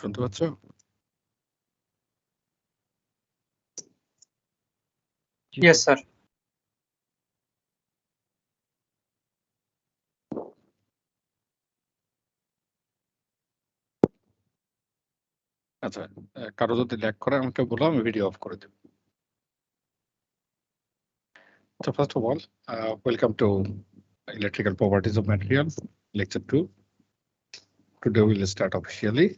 শুনতে পাচ্ছ? Yes, sir. আচ্ছা, কারো যদি ল্যাগ করে আমাকে বলো, আমি ভিডিও অফ করে দেব। So first of all, welcome to Electrical Properties of Materials, Lecture 2. Today we will start officially.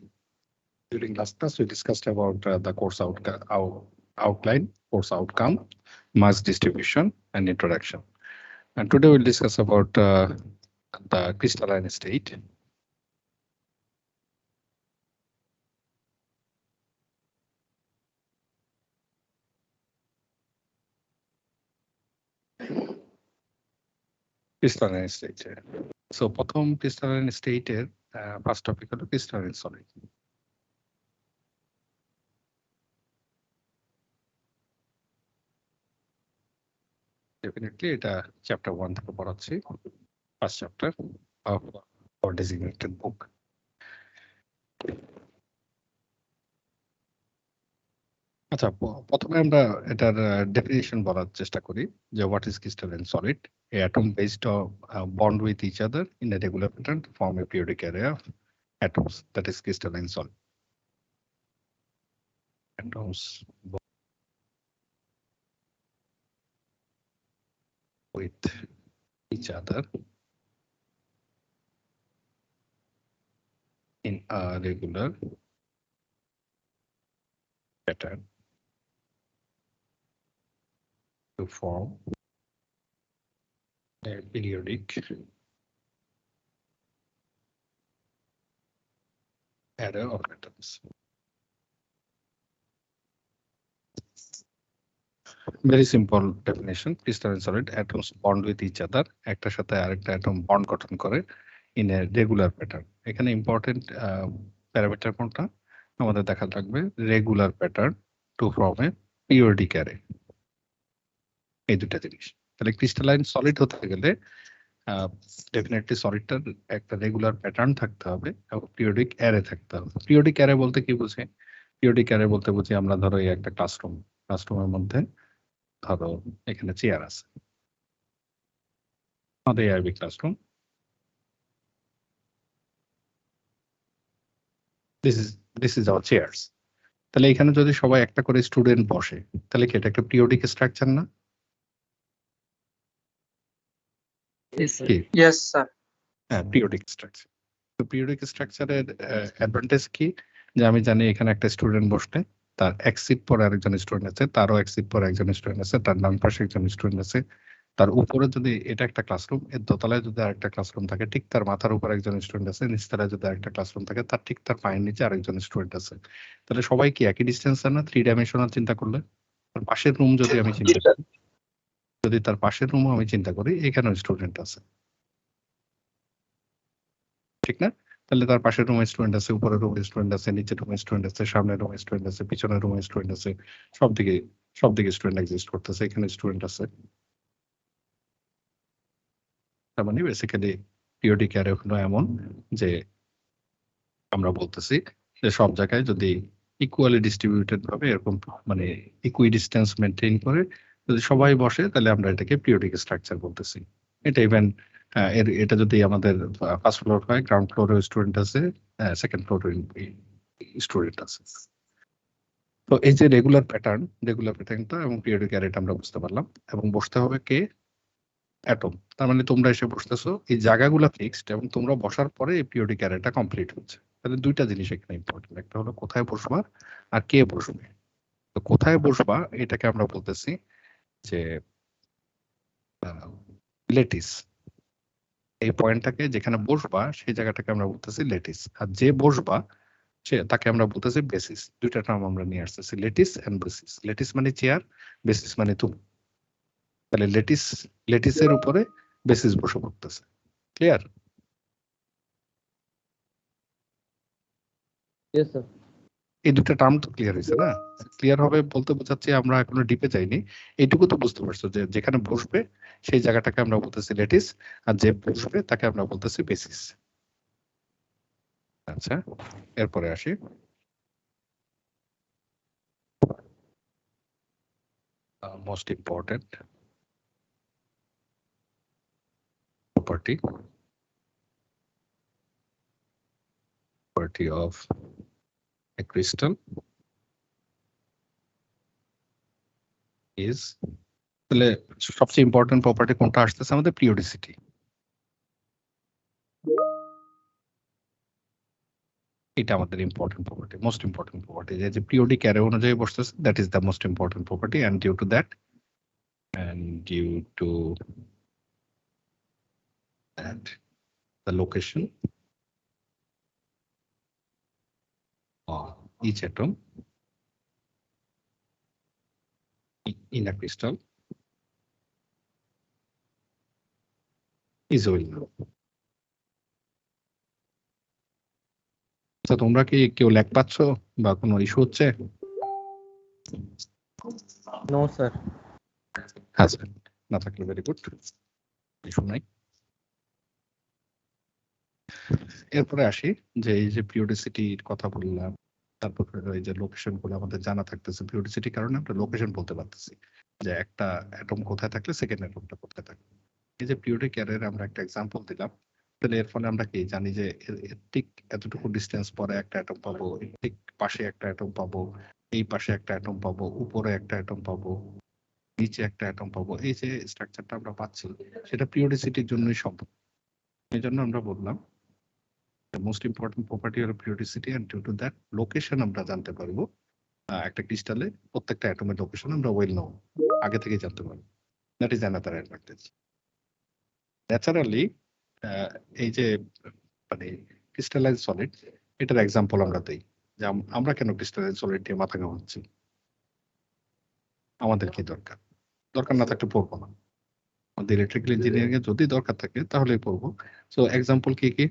During last class, we discussed about the course outline, course outcome, mass distribution, and introduction. And today we'll discuss about the crystalline state. Crystalline state. So প্রথম crystalline state এর first topic হলো crystalline solid. Definitely এটা chapter 1 থেকে পড়াচ্ছি, first chapter of our designated book. আচ্ছা, প্রথমে আমরা এটার ডেফিনিশন বলার চেষ্টা করি যে what is crystalline solid. A atom based bond with each other in a regular pattern to form a periodic array of atoms, that is crystalline solid. Atoms with each other in a regular pattern to form a periodic array of atoms. Very simple definition. Crystalline solid atoms bond with each other. একটার সাথে আরেকটা atom bond গঠন করে in a regular pattern. এখানে important parameter কোনটা আমাদের দেখা লাগবে? Regular pattern to form A periodic array. এই দুটা জিনিস। তাহলে ক্রিস্টালাইন সলিড হতে গেলে ডেফিনেটলি সলিডটার একটা রেগুলার প্যাটার্ন থাকতে হবে এবং পিরিয়ডিক অ্যারে থাকতে হবে। পিরিয়ডিক অ্যারে বলতে কি বুঝি? পিরিয়ডিক অ্যারে বলতে বুঝি আমরা ধরো এই একটা ক্লাসরুমের মধ্যে ধরো এখানে চেয়ার আছে, আমাদের AIB classroom. This is our chairs. তাহলে এখানে যদি সবাই একটা করে স্টুডেন্ট বসে তাহলে কি এটা একটা পিরিয়ডিক স্ট্রাকচার না? Yes, sir. হ্যাঁ, পিরিয়ডিক স্ট্রাকচার। তো পিরিয়ডিক স্ট্রাকচারের অ্যাডভান্টেজ কি? যে আমি জানি এখানে একটা স্টুডেন্ট বসলে তার এক সিট পরে আরেকজন স্টুডেন্ট আছে, তারও এক সিট পরে একজন স্টুডেন্ট আছে, তার ডান পাশে একজন স্টুডেন্ট আছে, তার উপরে যদি এটা একটা ক্লাসরুম, এর দোতলায় যদি আরেকটা ক্লাসরুম থাকে ঠিক তার মাথার উপর একজন স্টুডেন্ট আছে, নিচতলায় যদি আরেকটা ক্লাসরুম থাকে তার ঠিক তার পায়ের নিচে আরেকজন স্টুডেন্ট আছে। তাহলে সবাই কি একই ডিস্টেন্স না? 3 ডাইমেনশনাল চিন্তা করলে তার পাশের রুম যদি আমি চিন্তা করি, যদি তার পাশের রুমও আমি চিন্তা করি, এখানেও স্টুডেন্ট আছে, ঠিক না? তাহলে তার পাশের রুমে স্টুডেন্ট আছে, উপরের রুমে স্টুডেন্ট আছে, নিচের রুমে স্টুডেন্ট আছে, সামনের রুমে স্টুডেন্ট আছে, পিছনের রুমে স্টুডেন্ট আছে, সব দিকে স্টুডেন্ট এক্সিস্ট করতেছে, এখানে স্টুডেন্ট আছে। তার মানে বেসিক্যালি পিরিয়ডিক অ্যারে হলো এমন যে আমরা বলতেছি যে সব জায়গায় যদি ইকুয়ালি ডিস্ট্রিবিউটেড ভাবে এরকম মানে ইকুই ডিস্টেন্স মেনটেন করে যদি সবাই বসে তাহলে আমরা এটাকে পিরিয়ডিক স্ট্রাকচার বলতেছি। এটা ইভেন এটা যদি আমাদের ফার্স্ট ফ্লোর হয়, গ্রাউন্ড ফ্লোরে স্টুডেন্ট আছে, সেকেন্ড ফ্লোরে স্টুডেন্ট আছে। তো এই যে রেগুলার প্যাটার্নটা এবং পিরিয়ডিক অ্যারেটা আমরা বুঝতে পারলাম, এবং বসতে হবে কে? অ্যাটম। তার মানে তোমরা এসে বসতেছো, এই জায়গাগুলো ফিক্সড এবং তোমরা বসার পরে এই পিরিয়ডিক অ্যারেটা কমপ্লিট হচ্ছে। তাহলে দুইটা জিনিস এখানে ইম্পর্টেন্ট, একটা হলো কোথায় বসবা আর কে বসবে। তো কোথায় বসবা এটাকে আমরা বলতেছি যে লেটিস। এই পয়েন্টটাকে যেখানে বসবা সেই জায়গাটাকে আমরা বলতেছি লেটিস, আর যে বসবা তাকে আমরা বলতেছি বেসিস। দুইটা টার্ম আমরা নিয়ে আসতেছি, লেটিস এন্ড বেসিস। লেটিস মানে চেয়ার, বেসিস মানে তুমি। তাহলে লেটিসের উপরে বেসিস বসে পড়তেছে। ক্লিয়ার? Yes, sir. এই দুটো টার্ম তো ক্লিয়ার হয়েছে না? ক্লিয়ার হবে বলতে বোঝাচ্ছি আমরা এখনো ডিপে যাইনি, এইটুকু তো বুঝতে পারছো যে যেখানে বসবে সেই জায়গাটাকে আমরা বলতেছি লেটিস, আর যে বসবে তাকে আমরা বলতেছি বেসিস। আচ্ছা, এরপরে আসি most important property of a crystal is তাহলে সবচেয়ে ইম্পর্টেন্ট প্রপার্টি কোনটা আসতেছে আমাদের পিরিয়ডিসিটি। এটা আমাদের important property, most important property, যে পিরিয়ডিক অ্যারে অনুযায়ী বসতেছে, that is the most important property. And due to that the location of each atom in a crystal is well known. তোমরা কি কেউ ল্যাগ পাচ্ছ বা কোনো ইস্যু হচ্ছে? No sir. হ্যাঁ স্যার, না থাকলে ভেরি গুড, ইস্যু নাই। এরপরে আসি যে এই যে পিরিয়ডিসিটির কথা বললাম, তারপর এই যে লোকেশন গুলো আমাদের জানা থাকতেছে, পিরিয়ডিসিটির কারণে আমরা লোকেশন বলতে পারতেছি যে একটা অ্যাটম কোথায় থাকলে সেকেন্ড অ্যাটমটা কোথায় থাকবে। এই যে পিরিয়ডিক অ্যারের আমরা একটা এক্সাম্পল দিলাম, তাহলে এর ফলে আমরা কি জানি যে ঠিক এতটুকু ডিস্টেন্স পরে একটা অ্যাটম পাবো, ঠিক পাশে একটা অ্যাটম পাবো, এই পাশে একটা অ্যাটম পাবো, উপরে একটা অ্যাটম পাবো, নিচে একটা অ্যাটম পাবো। এই যে স্ট্রাকচারটা আমরা পাচ্ছি সেটা পিরিয়ডিসিটির জন্যই সম্ভব। এই জন্য আমরা বললাম মোস্ট ইম্পর্টেন্ট প্রপার্টি হলো periodicity, and due to that location আমরা জানতে পারবো। একটা ক্রিস্টালে প্রত্যেকটা অ্যাটমের লোকেশন আমরা ওয়েল নো আগে থেকে জানতে পারবো। That is another advantage. Naturally এই যে মানে ক্রিস্টালাইজ সলিড, এটার এক্সাম্পল আমরা দেই যে আমরা কেন ক্রিস্টালাইজ সলিড দিয়ে মাথা ঘামাচ্ছি, আমাদের কি দরকার? দরকার না থাকলে পড়বো না। আমাদের ইলেকট্রিক্যাল ইঞ্জিনিয়ারিং এ যদি দরকার থাকে তাহলেই পড়বো। সো এক্সাম্পল কি কি?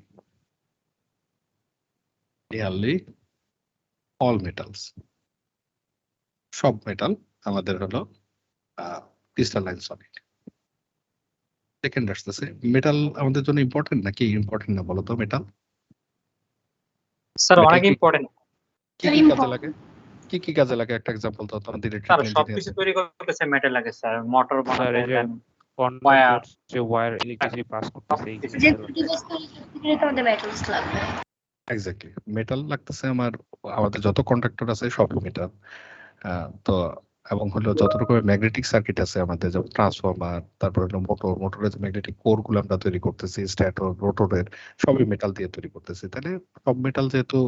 নিয়ারলি অল মেটালস, সব মেটাল আমাদের হলো ক্রিস্টালাইন সলিড। সেকেন্ড আসতেছে মেটাল আমাদের জন্য ইম্পর্টেন্ট নাকি ইম্পর্টেন্ট না বলো তো? মেটাল স্যার Metal অনেক কি- ইম্পর্টেন্ট। কি কি কাজে লাগে? কি কি কাজে লাগে একটা এক্সাম্পল দাও তো আমাদের স্যার ইলেকট্রিক্যাল সবকিছু ইঞ্জিনিয়ারিং। তৈরি করতেছে মেটাল লাগে স্যার, মোটর স্যার বানাতে এই যে দেন কন্ডাক্টর যে ওয়্যার ইলেকট্রিসিটি পাস করতেছে এই সবকিছু। যে metal দুটি বস্তু তৈরি করতে আমাদের মেটালস লাগবে। এক্স্যাক্টলি, মেটাল লাগতেছে আমাদের যত কন্ডাক্টর আছে সব মেটাল। তো এবং হলো যত রকমের ম্যাগনেটিক সার্কিট আছে আমাদের, যেমন ট্রান্সফরমার, তারপর হলো মোটরের যে ম্যাগনেটিক কোর গুলো আমরা তৈরি করতেছি, স্ট্যাটর, রোটরের, সবই মেটাল দিয়ে তৈরি করতেছি। তাহলে সব মেটাল যেহেতু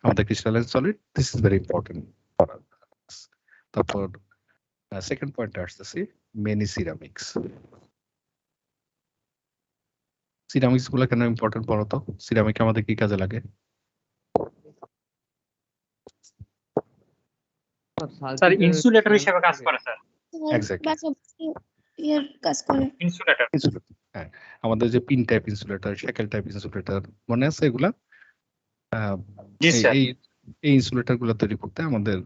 আমাদের crystalline solid, this is very important for us. তারপর সেকেন্ড পয়েন্টে আসতেছি, মেনি সিরামিক্স। সিরামিক্স গুলো কেন ইম্পর্টেন্ট বলো তো? সিরামিক আমাদের কি কাজে লাগে? স্যার ইনসুলেটর হিসেবে কাজ করে স্যার, Exactly. বাঁচাবাঁচি এর কাজ করে। ইনসুলেটর। ইনসুলেটর, হ্যাঁ, আমাদের যে pin type insulator, shackle type insulator মনে আছে এগুলা? জি স্যার। এই ইনসুলেটর গুলো তৈরি করতে আমাদের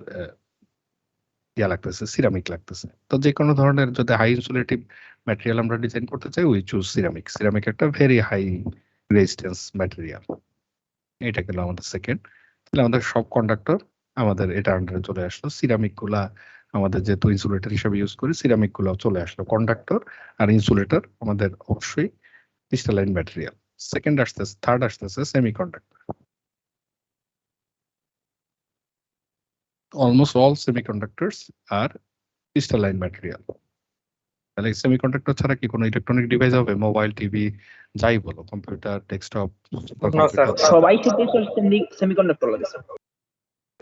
ইয়া লাগতেছে, সিরামিক লাগতেছে। তো যে কোনো ধরনের যদি হাই ইনসুলেটিভ ম্যাটেরিয়াল আমরা ডিজাইন করতে চাই, উই চুজ সিরামিক। সিরামিক একটা ভেরি হাই রেজিস্ট্যান্স ম্যাটেরিয়াল। এটা গেল আমাদের সেকেন্ড। তাহলে আমাদের সব কন্ডাক্টর আমাদের এটা আন্ডারে চলে আসলো। সিরামিক গুলা আমাদের যেহেতু ইনসুলেটর হিসেবে ইউজ করি, সিরামিক গুলো চলে আসলো। কন্ডাক্টর আর ইনসুলেটর আমাদের অবশ্যই ক্রিস্টালাইন ম্যাটেরিয়াল। সেকেন্ড আসতেছে, থার্ড আসতেছে সেমিকন্ডাক্টর। অলমোস্ট অল সেমিকন্ডাক্টরস আর ক্রিস্টালাইন ম্যাটেরিয়াল। তাহলে সেমিকন্ডাক্টর ছাড়া কি কোনো ইলেকট্রনিক ডিভাইস হবে? মোবাইল, টিভি, যাই বলো, কম্পিউটার, ডেস্কটপ, সবাই ক্ষেত্রে সেমিকন্ডাক্টর লাগে স্যার।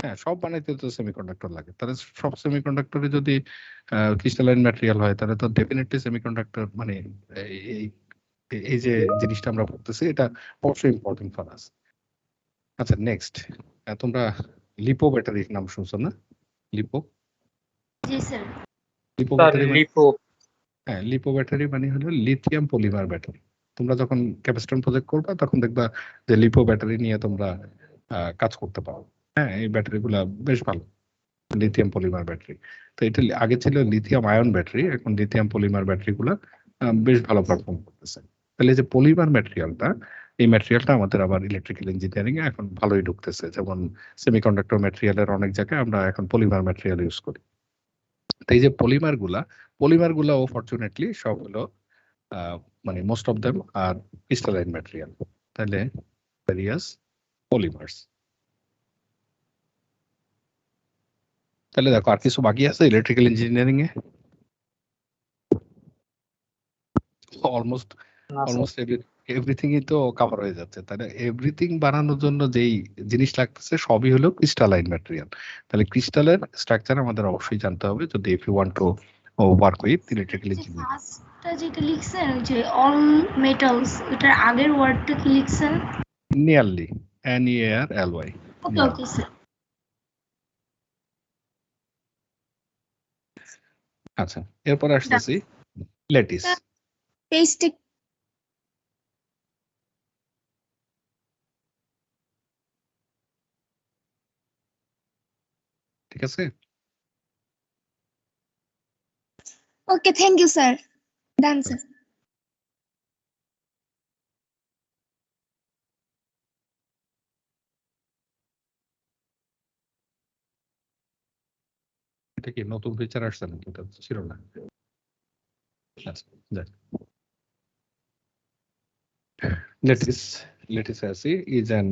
হ্যাঁ, সব বানাইতে তো সেমিকন্ডাক্টর লাগে। তাহলে সব সেমিকন্ডাক্টরে যদি ক্রিস্টালাইন ম্যাটেরিয়াল হয়, তাহলে তো ডেফিনেটলি সেমিকন্ডাক্টর মানে এই এই যে জিনিসটা আমরা পড়তেছি, এটা অবশ্যই ইম্পর্টেন্ট ফর আস। আচ্ছা, নেক্সট, তোমরা লিপো ব্যাটারির নাম শুনছো না? লিপো জি sir. Lipo sir battery lipo. হ্যাঁ, লিপো ব্যাটারি মানে হলো লিথিয়াম পলিমার ব্যাটারি। তোমরা যখন ক্যাপাসিটর প্রজেক্ট করবা তখন দেখবা যে লিপো ব্যাটারি নিয়ে তোমরা কাজ করতে পারো। হ্যাঁ, এই ব্যাটারি গুলা বেশ ভালো, লিথিয়াম পলিমার ব্যাটারি। তো এটা আগে ছিল লিথিয়াম আয়ন ব্যাটারি, এখন লিথিয়াম পলিমার ব্যাটারি গুলা বেশ ভালো পারফর্ম করতেছে। তাহলে যে পলিমার ম্যাটেরিয়ালটা এই ম্যাটেরিয়ালটা আমাদের আবার ইলেকট্রিক্যাল ইঞ্জিনিয়ারিং এ এখন ভালোই ঢুকতেছে, যেমন সেমিকন্ডাক্টর ম্যাটেরিয়ালের অনেক জায়গায় আমরা এখন পলিমার ম্যাটেরিয়াল ইউজ করি। তো এই যে পলিমার গুলা ফরচুনেটলি সব হলো মানে most of them are crystalline material. তাহলে ভেরিয়াস পলিমার্স। তাহলে দেখো আর কিছু বাকি আছে ইলেকট্রিক্যাল ইঞ্জিনিয়ারিং এ? অলমোস্ট এভরিথিংই তো কভার হয়ে যাচ্ছে। তাহলে এভরিথিং বানানোর জন্য যেই জিনিস লাগতেছে সবই হলো ক্রিস্টালাইন ম্যাটেরিয়াল। তাহলে ক্রিস্টালের স্ট্রাকচার আমাদের অবশ্যই জানতে হবে যদি if you want to work with electrical যে ইঞ্জিনিয়ারিং। ফার্স্টটা যেটা লিখছেন ওই যে অল মেটালস, ওটার আগের ওয়ার্ডটা কি লিখছেন? Nearly NEARLY। Okay okay sir. আচ্ছা, এরপর আসতেছি ল্যাটিস। পেজটা ঠিক আছে, okay, thank you sir, done sir. এটা কি নতুন ফিচার আসছে নাকি? এটা তো ছিল না। আচ্ছা, যাক। ল্যাটিস আসি is an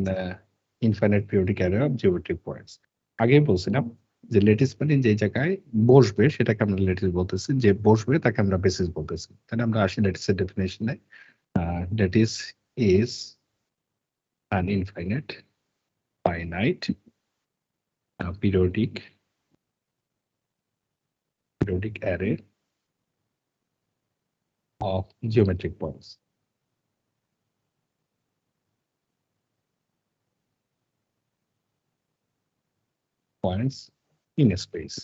infinite periodic array of geometric points. আগেই বলছিলাম যে ল্যাটিস মানে যে জায়গায় বসবে সেটাকে আমরা ল্যাটিস বলতেছি, যে বসবে তাকে আমরা বেসিস বলতেছি। তাহলে আমরা আসি ল্যাটিসের ডেফিনেশনে। Lattice is an infinite finite periodic array of geometric points. Points in a space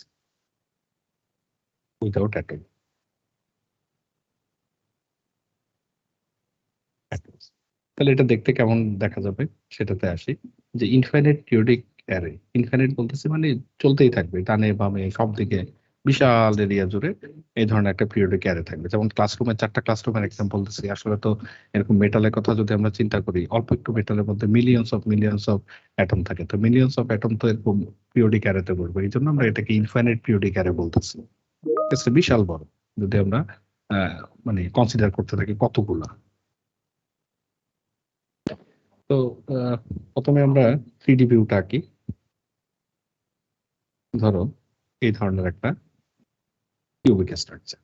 without atoms. তাহলে এটা দেখতে কেমন দেখা যাবে সেটাতে আসি। যে ইনফাইনাইট পিরিয়ডিক অ্যারে, ইনফাইনাইট বলতেছে মানে চলতেই থাকবে, ডানে বামে সব দিকে বিশাল এরিয়া জুড়ে এই ধরনের একটা পিরিয়ডিক অ্যারে থাকবে। যেমন ক্লাসরুমের 4টা ক্লাসরুমের এক্সাম্পল দিচ্ছি। আসলে তো এরকম মেটালের কথা যদি আমরা চিন্তা করি, অল্প একটু মেটালের মধ্যে মিলিয়নস অফ অ্যাটম থাকে। তো মিলিয়নস অফ অ্যাটম তো এরকম পিরিয়ডিক অ্যারেতে বলবো, এই জন্য আমরা এটাকে ইনফাইনাইট পিরিয়ডিক অ্যারে বলতেছি। বিশাল বড় যদি আমরা মানে কনসিডার করতে থাকি কতগুলা। তো প্রথমে আমরা 3D ভিউটা আঁকি। ধরো এই ধরনের একটা কিউবিক স্ট্রাকচার।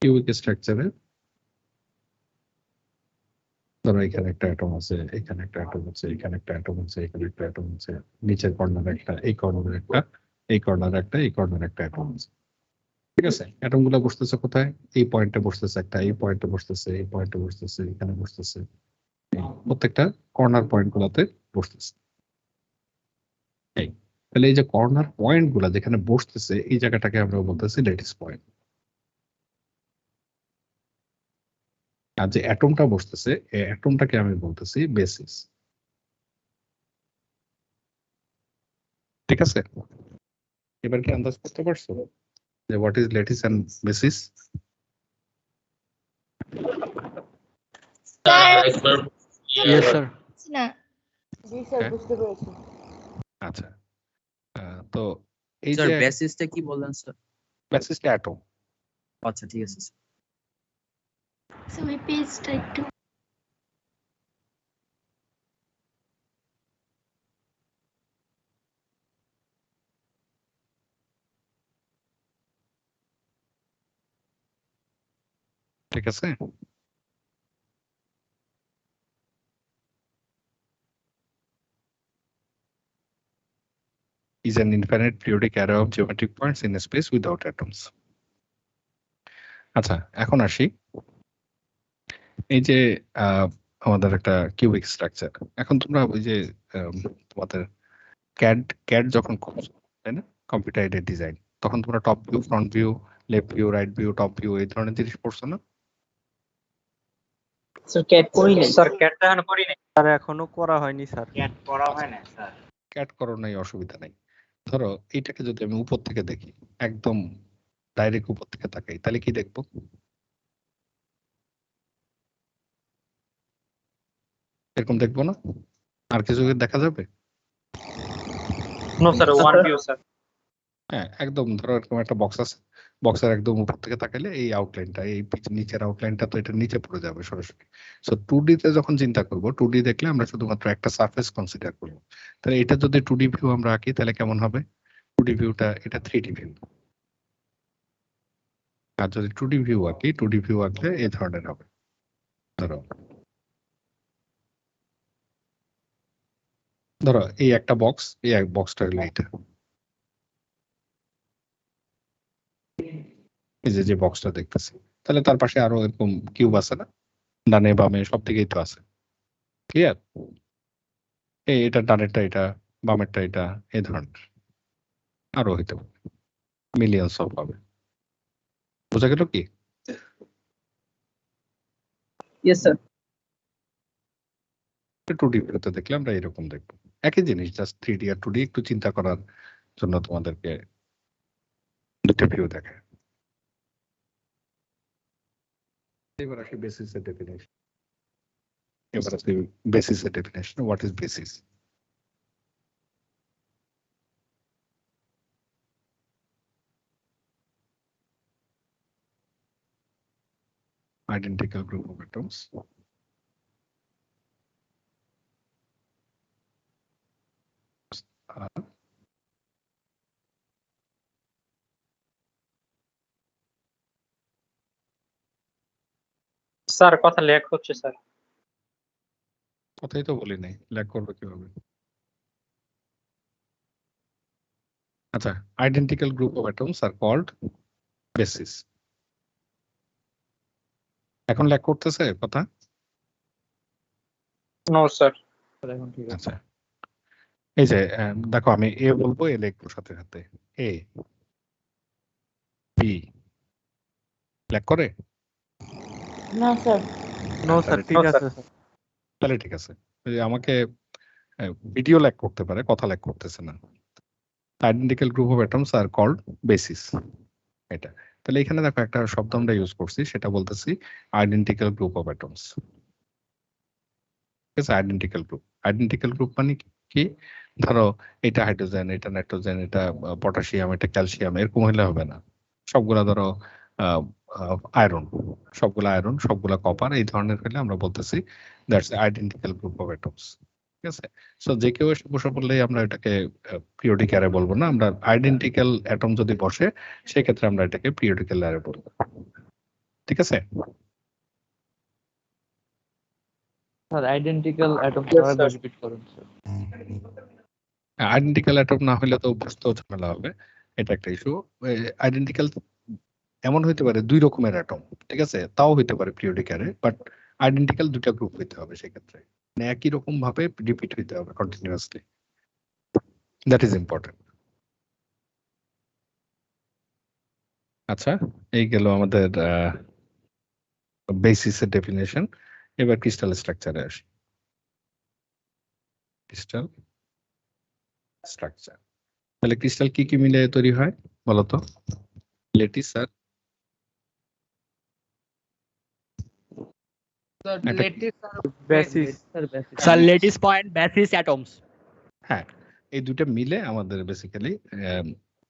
কিউবিক স্ট্রাকচারে ধরো এখানে একটা অ্যাটম আছে, এখানে একটা অ্যাটম আছে, এখানে একটা অ্যাটম আছে, এখানে একটা অ্যাটম আছে, নিচের কর্নারে একটা, এই কর্নারে একটা, এই কর্নারে একটা, এই কর্নারে একটা অ্যাটম আছে। ঠিক আছে, অ্যাটম গুলো বসতেছে কোথায়? এই পয়েন্টে বসতেছে একটা, এই পয়েন্টে বসতেছে, এই পয়েন্টে বসতেছে, এখানে বসতেছে, প্রত্যেকটা কর্নার পয়েন্ট গুলাতে বসতেছে। তাহলে এই যে কর্নার পয়েন্ট গুলা যেখানে বসতেছে এই জায়গাটাকে আমরা বলতেছি ল্যাটিস পয়েন্ট। আর যে অ্যাটমটা বসতেছে এই অ্যাটমটাকে আমি বলতেছি বেসিস। ঠিক আছে, এবার কি আন্দাজ করতে পারছো যে what is lattice and basis? Yes sir. না জি স্যার, বুঝতে পেরেছি। আচ্ছা, তো এই স্যার যে বেসিসটা কি বললেন স্যার? বেসিসটা অ্যাটম। আচ্ছা ঠিক আছে স্যার। স্যার ওই পেজটা একটু ঠিক আছে, is an infinite periodic array of geometric points in a space without atoms. আচ্ছা, এখন আসি এই যে আমাদের একটা কিউবিক স্ট্রাকচার। এখন তোমরা ওই যে তোমাদের ক্যাড যখন করছো তাই না, কম্পিউটার এইডেড ডিজাইন, তখন তোমরা top view, front view, left view, right view, top view এই ধরনের জিনিস পড়ছো না? স্যার ক্যাট করি নাই। স্যার ক্যাটটা এখনো করি নাই। স্যার এখনো করা হয়নি স্যার। ক্যাট করা হয় না স্যার। ক্যাড করো নাই, অসুবিধা নাই। ধরো এইটাকে যদি আমি উপর থেকে দেখি, একদম ডাইরেক্ট উপর থেকে তাকাই, তাহলে কি দেখবো? এরকম দেখবো না? আর কিছু কি দেখা যাবে? No sir one view sir হ্যাঁ, একদম ধরো এরকম একটা বক্স আছে, বক্সের একদম উপর থেকে তাকাইলে এই আউটলাইনটা, এই নিচের আউটলাইনটা তো এটা নিচে পড়ে যাবে সরাসরি। সো 2D তে যখন চিন্তা করব, 2D দেখলে আমরা শুধুমাত্র একটা সারফেস কনসিডার করব। তাহলে এটা যদি 2D ভিউ আমরা আঁকি তাহলে কেমন হবে? 2D ভিউটা এটা 3D ভিউ। আর যদি 2D ভিউ আঁকি, 2D ভিউ আঁকলে এই ধরনের হবে। ধরো ধরো এই একটা বক্স, এই এক বক্সটা হলো এইটা, এই যে বক্সটা দেখতেছি, তাহলে তার পাশে আরো এরকম কিউব আছে না, ডানে বামে সব দিকেই তো আছে। ক্লিয়ার? এটা ডানেরটা এটা, বামেরটা এটা, এই ধরনের আরো হইতে পারে, মিলিয়নস অফ হবে। বোঝা গেল কি? Yes sir. 2D ভিউতে দেখলে আমরা এরকম দেখবো, একই জিনিস, জাস্ট 3D আর 2D একটু চিন্তা করার জন্য তোমাদেরকে দুটো ভিউ দেখায়। এবার আসি বেসিসের ডেফিনেশন। এবার আসি বেসিসের ডেফিনেশন। What is basis? Identical group of atoms are sir কথা লেখ হচ্ছে স্যার কথাই তো বলি নাই, ল্যাগ করবে কিভাবে? আচ্ছা, identical group of atoms are called basis. এখন ল্যাগ করতেছে কথা? নো স্যার এখন ঠিক আছে। আচ্ছা, এই যে দেখো আমি এ বলবো, এ লিখবো সাথে সাথে, এ বি ল্যাগ করে? No, sir. নো স্যার ঠিক আছে তাহলে ঠিক আছে। এই আমাকে ভিডিও ল্যাগ করতে পারে, কথা ল্যাগ করতেছে না। Identical group of atoms are called basis. এটা তাহলে এখানে দেখো একটা শব্দ আমরা ইউজ করছি, সেটা বলতেছি আইডেন্টিক্যাল গ্রুপ অফ অ্যাটমস। ঠিক আছে, আইডেন্টিক্যাল গ্রুপ। আইডেন্টিক্যাল গ্রুপ মানে কি? ধরো এটা হাইড্রোজেন, এটা নাইট্রোজেন, এটা পটাশিয়াম, এটা ক্যালসিয়াম, এরকম হলে হবে না। সবগুলা ধরো আয়রন, সবগুলা আয়রন, সবগুলা কপার, এই ধরনের হলে আমরা বলতেছি that's identical group of atoms. ঠিক আছে, সো যে কেউ এসে বসে বললেই আমরা এটাকে পিরিয়ডিক অ্যারে বলবো না, আমরা আইডেন্টিক্যাল অ্যাটম যদি বসে সেক্ষেত্রে আমরা এটাকে পিরিয়ডিক্যাল অ্যারে বলবো। ঠিক আছে, স্যার আইডেন্টিক্যাল অ্যাটম Yes, আরেকবার sir. রিপিট করুন স্যার। আইডেন্টিক্যাল অ্যাটম না হলে তো বুঝতেও ঝামেলা হবে, এটা একটা ইস্যু। আইডেন্টিক্যাল এমন হইতে পারে দুই রকমের অ্যাটম, ঠিক আছে, তাও হইতে পারে পিরিয়ডিক অ্যারে, বাট আইডেন্টিক্যাল দুটা গ্রুপ হইতে হবে সেক্ষেত্রে, মানে একই রকম ভাবে রিপিট হইতে হবে কন্টিনিউয়াসলি। That is important. আচ্ছা, এই গেল আমাদের বেসিসের ডেফিনেশন। এবার ক্রিস্টাল স্ট্রাকচারে আসি। ক্রিস্টাল স্ট্রাকচার, তাহলে ক্রিস্টাল কি কি মিলে তৈরি হয় বলতো? লেটিস আর basis Sir, lattice point basis atoms. হ্যাঁ, এই দুটো মিলে আমাদের বেসিক্যালি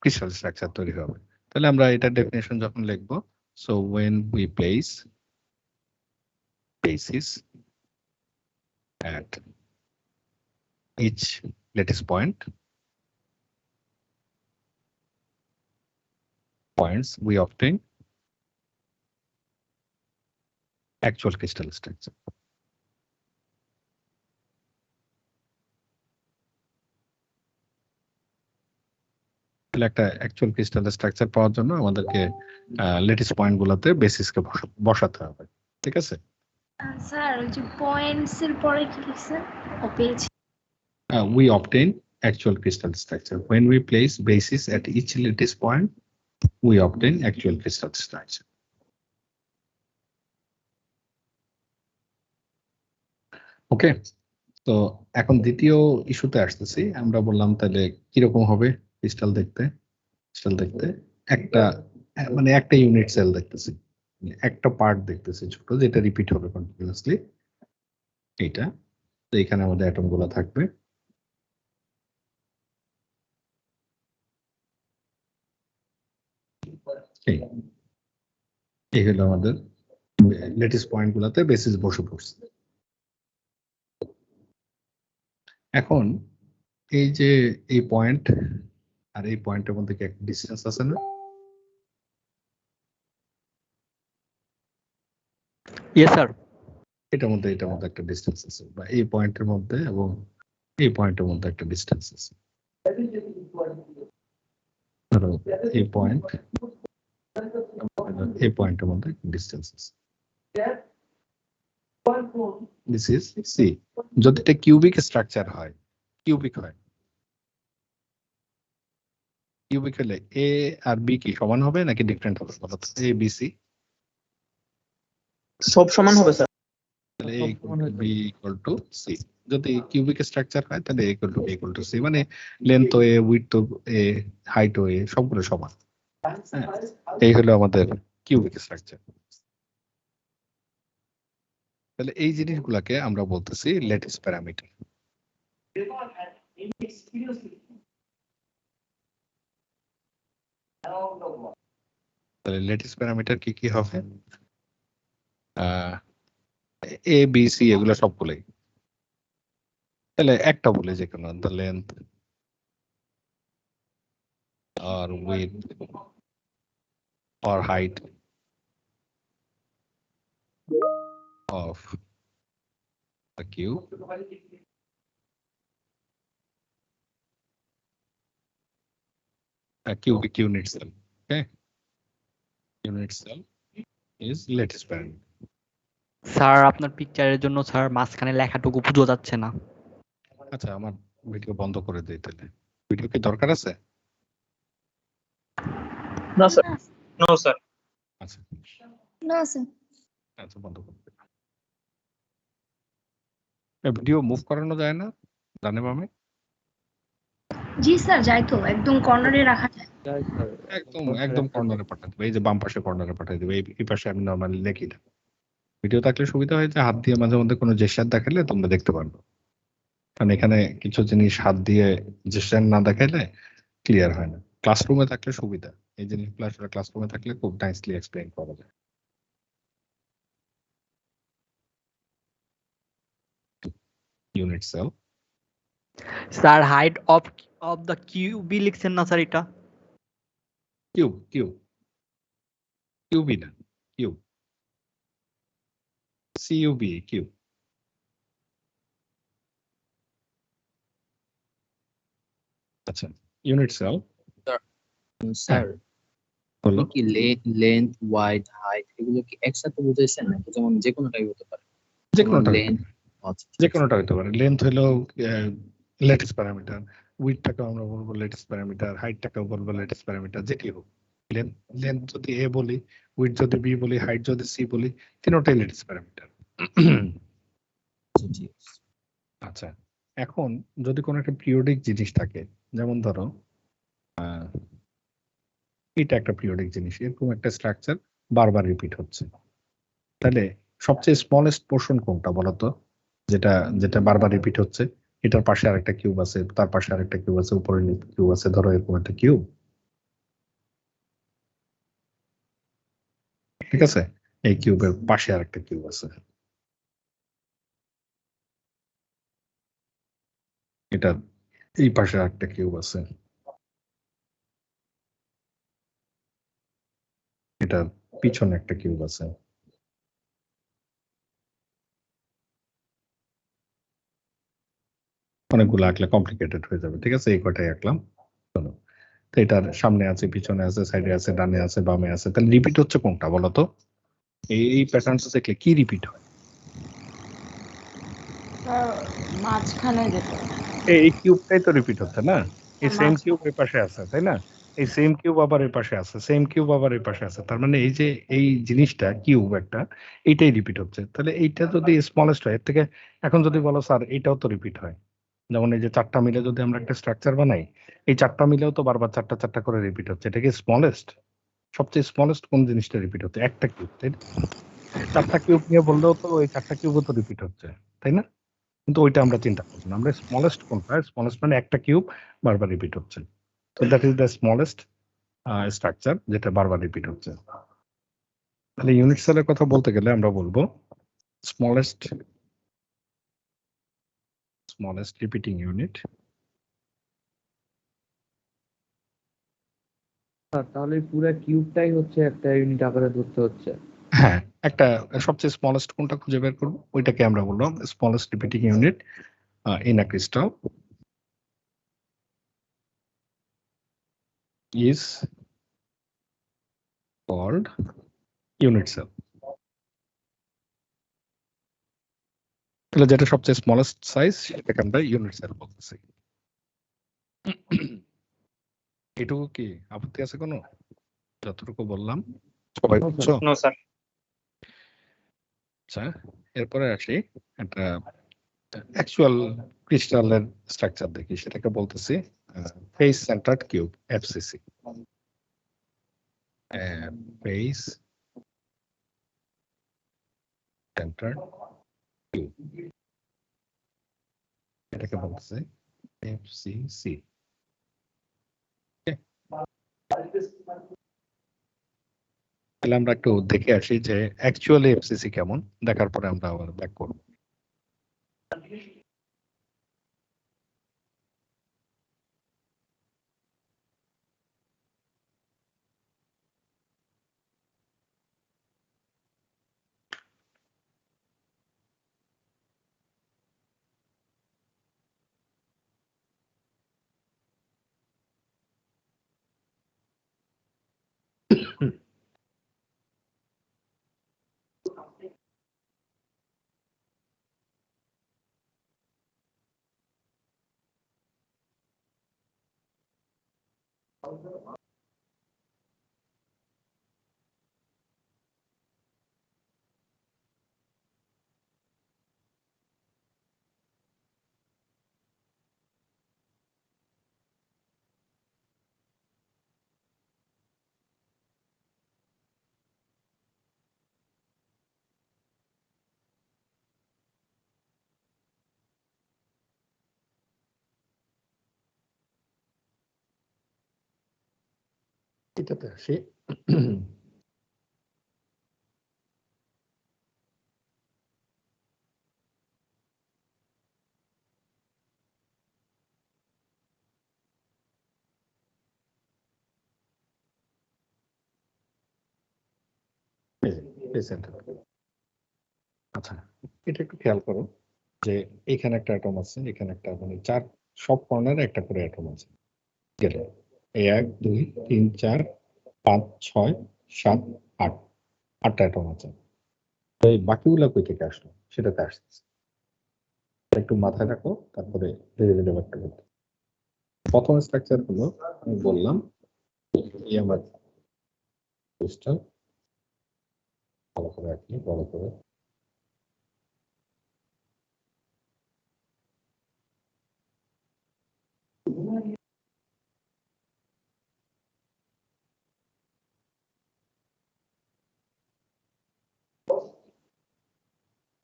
ক্রিস্টাল স্ট্রাকচার তৈরি হবে। তাহলে আমরা এটা ডেফিনেশন যখন লিখবো, so when we place basis at each lattice points we obtain actual crystal structure. তাহলে একটা অ্যাকচুয়াল ক্রিস্টাল স্ট্রাকচার পাওয়ার জন্য আমাদেরকে লেটিস পয়েন্ট গুলোতে বেসিসকে বসাতে হবে। ঠিক আছে, স্যার ওই যে পয়েন্টস এর পরে কি লিখছেন? ও পেয়েছি। we obtain actual crystal structure when we place basis at each lattice point, we obtain actual crystal structure. ওকে, তো এখন দ্বিতীয় ইস্যুতে আসতেছি। আমরা বললাম তাহলে কিরকম হবে ক্রিস্টাল দেখতে? ক্রিস্টাল দেখতে একটা মানে একটা ইউনিট সেল দেখতেছি, একটা পার্ট দেখতেছি ছোট, যেটা রিপিট হবে কন্টিনিউয়াসলি। এটা তো এখানে আমাদের অ্যাটম গুলো থাকবে। এই হলো আমাদের লেটিস পয়েন্ট গুলাতে বেসিস বসে পড়ছে। এখন এই যে এই পয়েন্ট আর এই পয়েন্টের মধ্যে কি একটা ডিসটেন্স আছে না? Yes, sir. এটার মধ্যে একটা ডিসটেন্স আছে, বা এই পয়েন্টের মধ্যে এবং এই পয়েন্টের মধ্যে একটা ডিসটেন্স আছে। ধরো এই পয়েন্ট এই পয়েন্টের মধ্যে ডিসটেন্স আছে। This is c. যদি এটা কিউবিক স্ট্রাকচার হয়, কিউবিক হলে এ আর বি কি সমান হবে নাকি ডিফারেন্ট হবে বলো তো? এ বি সি সব সমান হবে স্যার। তাহলে a equal to b equal to c। যদি কিউবিক স্ট্রাকচার হয় তাহলে a equal to b equal to c, মানে লেন্থ ও a, উইডথ ও a, হাইট ও a, সবগুলো সমান। এই হলো আমাদের কিউবিক স্ট্রাকচার। তাহলে এই জিনিসগুলোকে আমরা বলতেছি ল্যাটিস প্যারামিটার। তাহলে ল্যাটিস প্যারামিটার কি কি হবে? এ বি সি এগুলো সবগুলোই। তাহলে একটা বলে যে কোনো, the length or width or height of the cube a cubic unit cell. Okay, unit cell is lattice parameter. Sir আপনার পিকচারের জন্য স্যার মাঝখানে লেখাটুকু বোঝা যাচ্ছে না। আচ্ছা, আমার ভিডিও বন্ধ করে দিই তাহলে। ভিডিও কি দরকার আছে? না স্যার। No sir. আচ্ছা না স্যার। আচ্ছা, বন্ধ করে দিই। ভিডিও মুভ করানো যায় না ডানে বামে? জি স্যার, যাই তো, একদম কর্নারে রাখা যায়। একদম কর্নারে পাঠিয়ে দেবে। এই যে বাম পাশে কর্নারে পাঠিয়ে দেবে, এই পাশে আমি নরমালি লিখি না। ভিডিও থাকলে সুবিধা হয় যে হাত দিয়ে মাঝে মধ্যে কোনো জেস্চার দেখালে তোমরা দেখতে পারবে, কারণ এখানে কিছু জিনিস হাত দিয়ে জেস্চার না দেখাইলে ক্লিয়ার হয় না। ক্লাসরুমে থাকলে সুবিধা, এই জিনিসগুলো আসলে ক্লাসরুমে থাকলে খুব নাইসলি এক্সপ্লেইন করা যায়। Unit cell. Sir height of the cubi লিখছেন না স্যার? এটা কিউবি না, কিউব, সিইউবি, কিউব। আচ্ছা, ইউনিট সেল স্যার হলো কি লেন্থ, ওয়াইড, হাইট এগুলো কি একসাথে বুঝাইছেন নাকি যেমন যে কোনোটাই হতে পারে? যে কোনোটা লেন্থ, যে কোনোটা হতে পারে। লেন্থ হলো ল্যাটিস প্যারামিটার, উইডথটাকে আমরা বলবো ল্যাটিস প্যারামিটার, হাইটটাকেও বলবো ল্যাটিস প্যারামিটার, যেটি হোক। লেন্থ যদি এ বলি, উইডথ যদি বি বলি, হাইট যদি সি বলি, তিনটাই ল্যাটিস প্যারামিটার। আচ্ছা, এখন যদি কোনো একটা পিরিয়ডিক জিনিস থাকে, যেমন ধরো এটা একটা পিরিয়ডিক জিনিস, এরকম একটা স্ট্রাকচার বারবার রিপিট হচ্ছে, তাহলে সবচেয়ে স্মলেস্ট পোর্শন কোনটা বলতো? যেটা যেটা বারবার রিপিট হচ্ছে, এটার পাশে আরেকটা কিউব আছে, তার পাশে আরেকটা কিউব আছে, উপরে কিউব আছে, ধরো এরকম একটা কিউব, ঠিক আছে? এই কিউবের পাশে আরেকটা কিউব আছে, এটা এই পাশে আরেকটা কিউব আছে, এটা পিছনে একটা কিউব আছে। অনেকগুলো আঁকলে কমপ্লিকেটেড হয়ে যাবে, ঠিক আছে? এই কটাই আঁকলাম। চলো, তো এটার সামনে আছে, পিছনে আছে, সাইডে আছে, ডানে আছে, বামে আছে, তাহলে রিপিট হচ্ছে কোনটা বলতো? এই প্যাটার্নটা দেখলে কি রিপিট হয়? স্যার মাঝখানে যেটা এই কিউবটাই তো রিপিট হচ্ছে না? এই সেম কিউব এই পাশে আছে, তাই না? এই সেম কিউব আবার এই পাশে আছে, সেম কিউব আবার এই পাশে আছে, তার মানে এই যে এই জিনিসটা কিউব একটা, এইটাই রিপিট হচ্ছে। তাহলে এইটা যদি স্মলেস্ট হয়, এর থেকে এখন যদি বলো স্যার এইটাও তো রিপিট হয়, যেমন এই যে চারটা মিলে যদি আমরা একটা স্ট্রাকচার বানাই, এই চারটা মিলেও তো বারবার চারটা চারটা করে রিপিট হচ্ছে, এটা কি স্মলেস্ট? সবচেয়ে স্মলেস্ট কোন জিনিসটা রিপিট হচ্ছে? একটা কিউব, তাই না? চারটা কিউব নিয়ে বললেও তো ওই চারটা কিউবও তো রিপিট হচ্ছে, তাই না? কিন্তু ওইটা আমরা চিন্তা করছি না, আমরা স্মলেস্ট কোনটা, স্মলেস্ট মানে একটা কিউব বারবার রিপিট হচ্ছে, তো that is the smallest structure যেটা বারবার রিপিট হচ্ছে। তাহলে ইউনিট সেলের কথা বলতে গেলে আমরা বলবো স্মলেস্ট রিপিটিং ইউনিট। তাহলে পুরো কিউবটাই হচ্ছে একটা ইউনিট আকারে ধরতে হচ্ছে। হ্যাঁ, একটা সবচেয়ে স্মলেস্ট কোনটা খুঁজে বের করবো, ওইটাকে আমরা বললাম smallest repeating unit in a crystal is called unit cell। তাহলে যেটা সবচেয়ে স্মলেস্ট সাইজ সেটাকে আমরা ইউনিট সেল বলতেছি। এটুকু কি আপত্তি আছে কোনো? যতটুকু বললাম সবাই বুঝছো? No sir. আচ্ছা, এরপরে আসি একটা অ্যাকচুয়াল ক্রিস্টালের স্ট্রাকচার দেখি, সেটাকে বলতেছি face centred cube, FCC. Face centred cube, এটাকে বলতেছে এফসিসি। তাহলে আমরা একটু দেখে আসি যে অ্যাকচুয়ালি এফসিসি কেমন, দেখার পরে আমরা আবার ব্যাক করব। এটাতে আসি। আচ্ছা, এটা একটু খেয়াল করো যে এখানে একটা অ্যাটম আছে, এখানে একটা, মানে চার সব কর্নারে একটা করে অ্যাটম আছে। গেলে 1 2 3 4 5 6 7 8, 8টা অ্যাটম আছে। তো এই বাকিগুলো কই থেকে আসলো সেটাতে আসছে, একটু মাথায় রাখো, তারপরে ধীরে ধীরে ব্যাখ্যা করতে। প্রথম স্ট্রাকচার হলো আমি বললাম এই আমার ক্রিস্টাল, ভালো করে রাখি, বড় করে।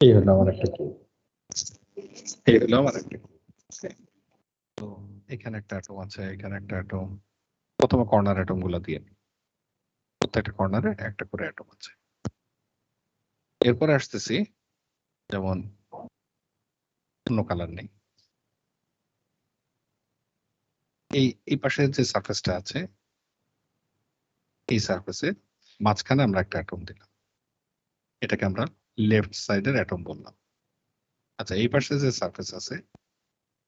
এই হলো আমার একটা কিউব, এই হলো আমার একটা কিউব। তো এখানে একটা অ্যাটম আছে, এখানে একটা অ্যাটম। প্রথমে কর্নার অ্যাটম গুলো দিয়ে নিই। প্রত্যেকটা কর্নারে একটা করে অ্যাটম আছে। এরপরে আসতেছি, যেমন অন্য কালার নেই, এই পাশে যে সারফেসটা আছে, এই সারফেসে মাঝখানে আমরা একটা অ্যাটম দিলাম, এটাকে আমরা লেফট সাইডের অ্যাটম বললাম। আচ্ছা, এই পাশে যে সারফেস আছে,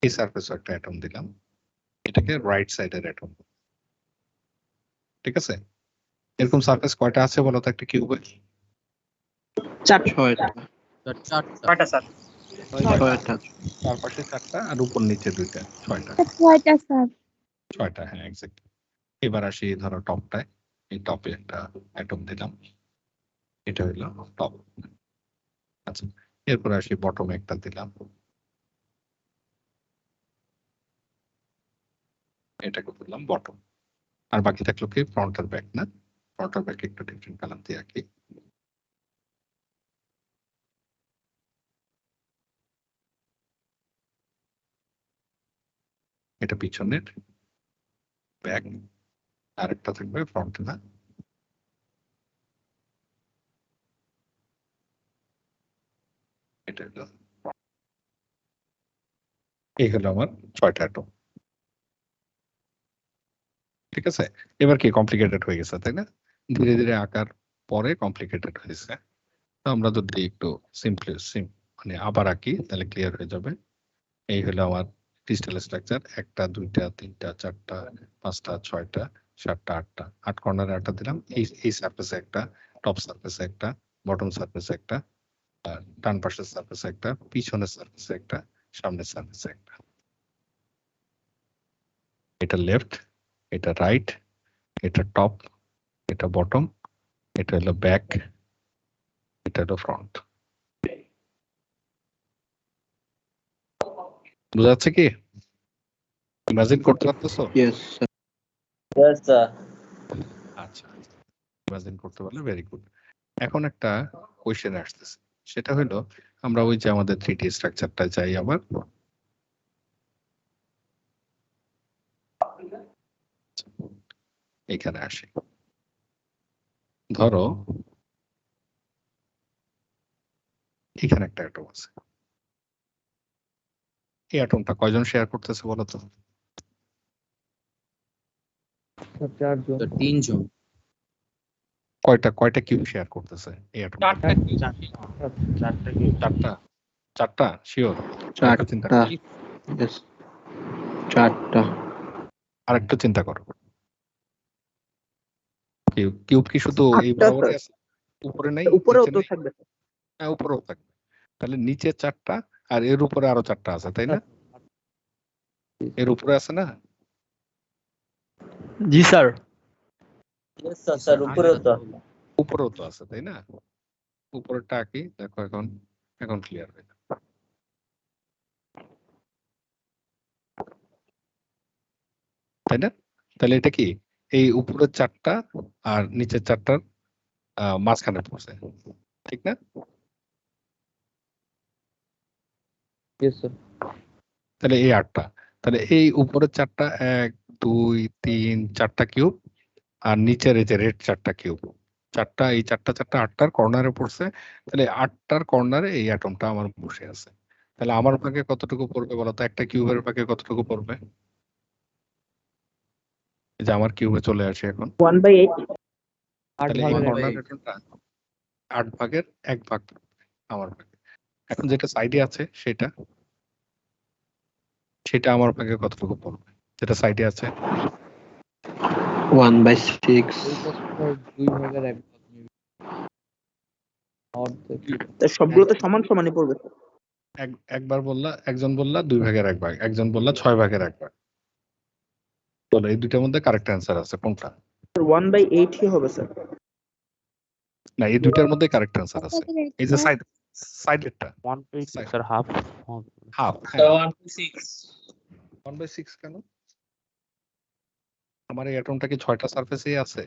এই সারফেসে একটা অ্যাটম দিলাম, এটাকে রাইট সাইডের অ্যাটম। ঠিক আছে? এরকম সারফেস কয়টা আছে বলো তো একটা কিউবে? 6টা। কয়টা স্যার? 6টা। চারপাশে 4টা আর উপর নিচে 2টা, 6টা। কয়টা স্যার? 6টা, হ্যাঁ এক্স্যাক্টলি। এবার আসি ধরো টপটায়, এই টপে একটা অ্যাটম দিলাম, এটা হইলো টপ। আচ্ছা, এরপর আসি বটমে একটা দিলাম, এটাকে বললাম বটম। আর বাকি থাকলো কি ফ্রন্ট আর ব্যাক, না? ফ্রন্ট আর ব্যাক একটু ডিফারেন্ট কালার দিয়ে আঁকি। এটা পিছনের ব্যাক, আর একটা থাকবে ফ্রন্ট না। এটা হলো, এই হলো আমার 6টা অ্যাটম। ঠিক আছে, এবার কি কমপ্লিকেটেড হয়ে গেছে তাই না? ধীরে ধীরে আকার পরে কমপ্লিকেটেড হয়েছে। তো আমরা যদি একটু মানে আবার আঁকি তাহলে ক্লিয়ার হয়ে যাবে। এই হলো আমার ক্রিস্টাল স্ট্রাকচার, 1টা 2টা 3টা 4টা 5টা 6টা 7টা 8টা, 8 কর্নারে 8টা দিলাম। এই সারফেসে একটা, টপ সারফেসে একটা, বটম সারফেসে একটা, আর ডান পাশের সারফেসে একটা, পিছনের সারফেসে একটা, সামনের সারফেসে একটা। এটা লেফট, এটা রাইট, এটা টপ, এটা বটম, এটা হলো ব্যাক, এটা হলো ফ্রন্ট। বুঝা যাচ্ছে কি? ইমাজিন করতে পারতেছো? Yes sir. Yes, sir. আচ্ছা, ইমাজিন করতে পারলে ভেরি গুড। এখন একটা কোয়েশ্চেন আসতেছে, সেটা হলো আমরা ওই যে আমাদের 3D স্ট্রাকচারটা চাই আবার। এখানে আসি, ধরো এখানে একটা অ্যাটম আছে। এই অ্যাটমটা কয়জন শেয়ার করতেছে বলো তো? চারজন। তো 3 জন। কয়টা কিউব শেয়ার করতেছে এই অ্যাটমটা? চারটা শিওর? চিন্তা করো, ইয়েস, 4টা। আর একটু চিন্তা করো। কিউব কি শুধু এই 8টা বরাবরই আছে? উপরে নাই? উপরেও নিচে তো নাই? থাকবে। হ্যাঁ, উপরেও থাকবে। তাহলে নিচে 4টা আর এর উপরে আরো 4টা আছে তাই না? এর উপরে আছে না? জি স্যার। Yes, sir, sir. উপরেও তো। উপরেও তো আছে তাই না? উপরেরটা আঁকি, দেখো এখন ক্লিয়ার হয়ে যাবে। তাই না? তাহলে এটা কি এই উপরের 4টা আর নিচের 4টার মাঝখানে পড়ছে, ঠিক না? Yes sir. তাহলে এই 8টা, তাহলে এই উপরের 4টা 1 2 3 4টা কিউব, আর নিচের এই যে রেড 4টা কিউব, 4টা, এই 4টা 8টার কর্নারে পড়ছে। তাহলে 8টার কর্নারে এই অ্যাটমটা আমার বসে আছে। তাহলে আমার ভাগে কতটুকু পড়বে বলো তো? একটা কিউবের ভাগে কতটুকু পড়বে? এই যে আমার কিউবে চলে আসে এখন, 1/8। তাহলে এই কর্নার অ্যাটমটা 8 ভাগের 1 ভাগ পড়বে আমার ভাগে। এখন যেটা সাইডে আছে সেটা আমার ভাগে কতটুকু পড়বে? যেটা সাইডে আছে 1/6। 2 ভাগের 1 ভাগ নিবে। সবগুলো তো সমান সমানই পড়বে। একবার বললা, একজন বললা 2 ভাগের 1 ভাগ, একজন বললা 6 ভাগের 1 ভাগ। বলো এই দুইটার মধ্যে কারেক্ট অ্যান্সার আছে কোনটা? 1/8 ই হবে স্যার। না, এই দুইটার মধ্যে কারেক্ট অ্যান্সার আছে। এই যে সাইডেরটা 1/8 স্যার হাফ। হাফ। So 1/6. 1/6 কেন? আমার এই অ্যাটমটা কি 6টা সারফেসেই আছে?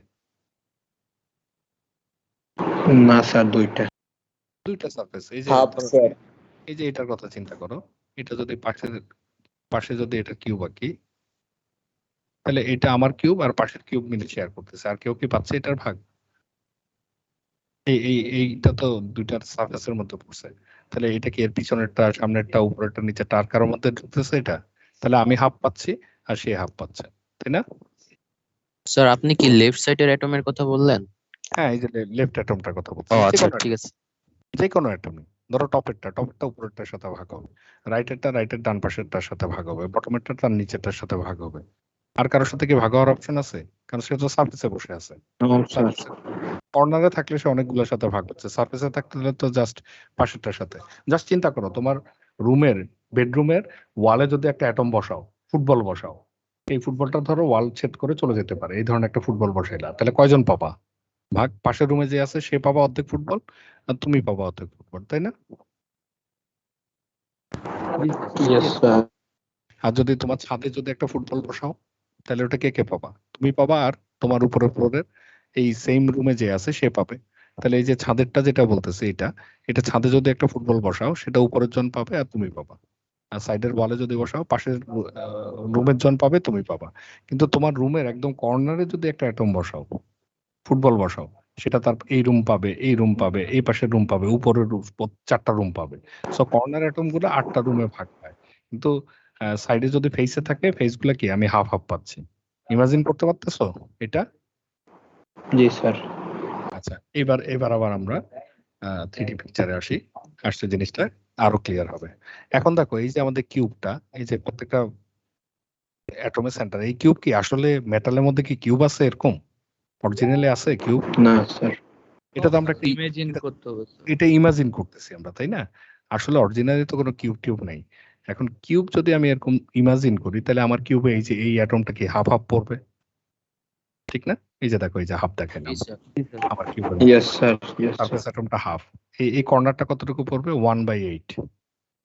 না স্যার, 2টা। 2টা সারফেস। এই যে Half, ধরো, sir. এই যে এটার কথা চিন্তা করো, এটা যদি পাশে যদি এটা কিউব আঁকি, তাহলে এটা আমার কিউব আর পাশের কিউব মিলে শেয়ার করতেছে, আর কেউ কি পাচ্ছে এটার ভাগ? এইটা তো 2টার সারফেসের মধ্যে পড়ছে। তাহলে এটা কি এর পিছনেরটা, সামনেরটা, উপরেরটা, নিচেরটা আর কারোর মধ্যে ঢুকতেছে এটা? তাহলে আমি হাফ পাচ্ছি আর সে হাফ পাচ্ছে, তাই না? স্যার আপনি কি লেফট সাইডের অ্যাটমের কথা বললেন? হ্যাঁ, এই যে লেফট অ্যাটমটার কথা বলছি। ও আচ্ছা, ঠিক আছে। যে কোনো অ্যাটমই, ধরো টপেরটা উপরেরটার সাথে ভাগ হবে, রাইটের ডান পাশেরটার সাথে ভাগ হবে, বটমেরটা তার নিচেরটার সাথে ভাগ হবে। আর কারোর সাথে কি ভাগ হওয়ার অপশন আছে? কারণ সে তো সারফেসে বসে আছে। কর্নারে থাকলে সে অনেকগুলোর সাথে ভাগ হচ্ছে, সারফেসে থাকলে তো জাস্ট পাশেরটার সাথে। জাস্ট চিন্তা করো, তোমার বেডরুমের ওয়ালে যদি একটা অ্যাটম বসাও, ফুটবল বসাও, এই ফুটবলটা ধরো ওয়াল ছেদ করে চলে যেতে পারে, এই ধরনের একটা ফুটবল বসাইলা, তাহলে কয়জন পাবা ভাগ? পাশের রুমে যে আছে সে পাবা অর্ধেক ফুটবল, আর তুমি পাবা অর্ধেক ফুটবল, তাই না? Yes sir. আর যদি তোমার ছাদে যদি একটা ফুটবল বসাও, তাহলে ওটা কে পাবা? তুমি পাবা, আর তোমার উপরের এই সেম রুমে যে আছে সে পাবে। তাহলে এই যে ছাদেরটা যেটা বলতেছে, এটা ছাদে যদি একটা ফুটবল বসাও, সেটা উপরের জন পাবে আর তুমি পাবা। সাইডের ওয়ালে যদি বসাও পাশের রুমের জন পাবে, তুমি পাবা। কিন্তু তোমার রুমের একদম কর্নারে যদি একটা অ্যাটম বসাও, ফুটবল বসাও, সেটা তার এই রুম পাবে, এই রুম পাবে, এই পাশের রুম পাবে, উপরের চারটা রুম পাবে। সো কর্নার অ্যাটম গুলো 8টা রুমে ভাগ পায়। কিন্তু সাইডে যদি ফেসে থাকে, ফেস গুলা কি আমি হাফ হাফ পাচ্ছি। ইমাজিন করতে পারতেছো এটা? জি স্যার। আচ্ছা, এবার আবার আমরা 3D পিকচারে আসছে জিনিসটা আরো ক্লিয়ার হবে। এখন দেখো এই যে আমাদের কিউবটা, এই যে প্রত্যেকটা অ্যাটমের সেন্টার, এই কিউব কি আসলে মেটালের মধ্যে কি কিউব আছে এরকম? অরিজিনালি আছে কিউব? না স্যার। এটা তো আমরা ইমাজিন করতে হবে sir। এটা ইমাজিন করতেছি আমরা, তাই না? আসলে অরিজিনালি তো কোনো কিউব টিউব নাই। এখন কিউব যদি আমি এরকম ইমাজিন করি, তাহলে আমার কিউবে এই যে এই অ্যাটমটা কি হাফ হাফ পড়বে, ঠিক না? এই যে দেখো, এই যে হাফ দেখেন জি স্যার। আমার কিউবের yes sir, yes surface sir. অ্যাটমটা হাফ। এই কর্নারটা কতটুকু পড়বে? 1/8।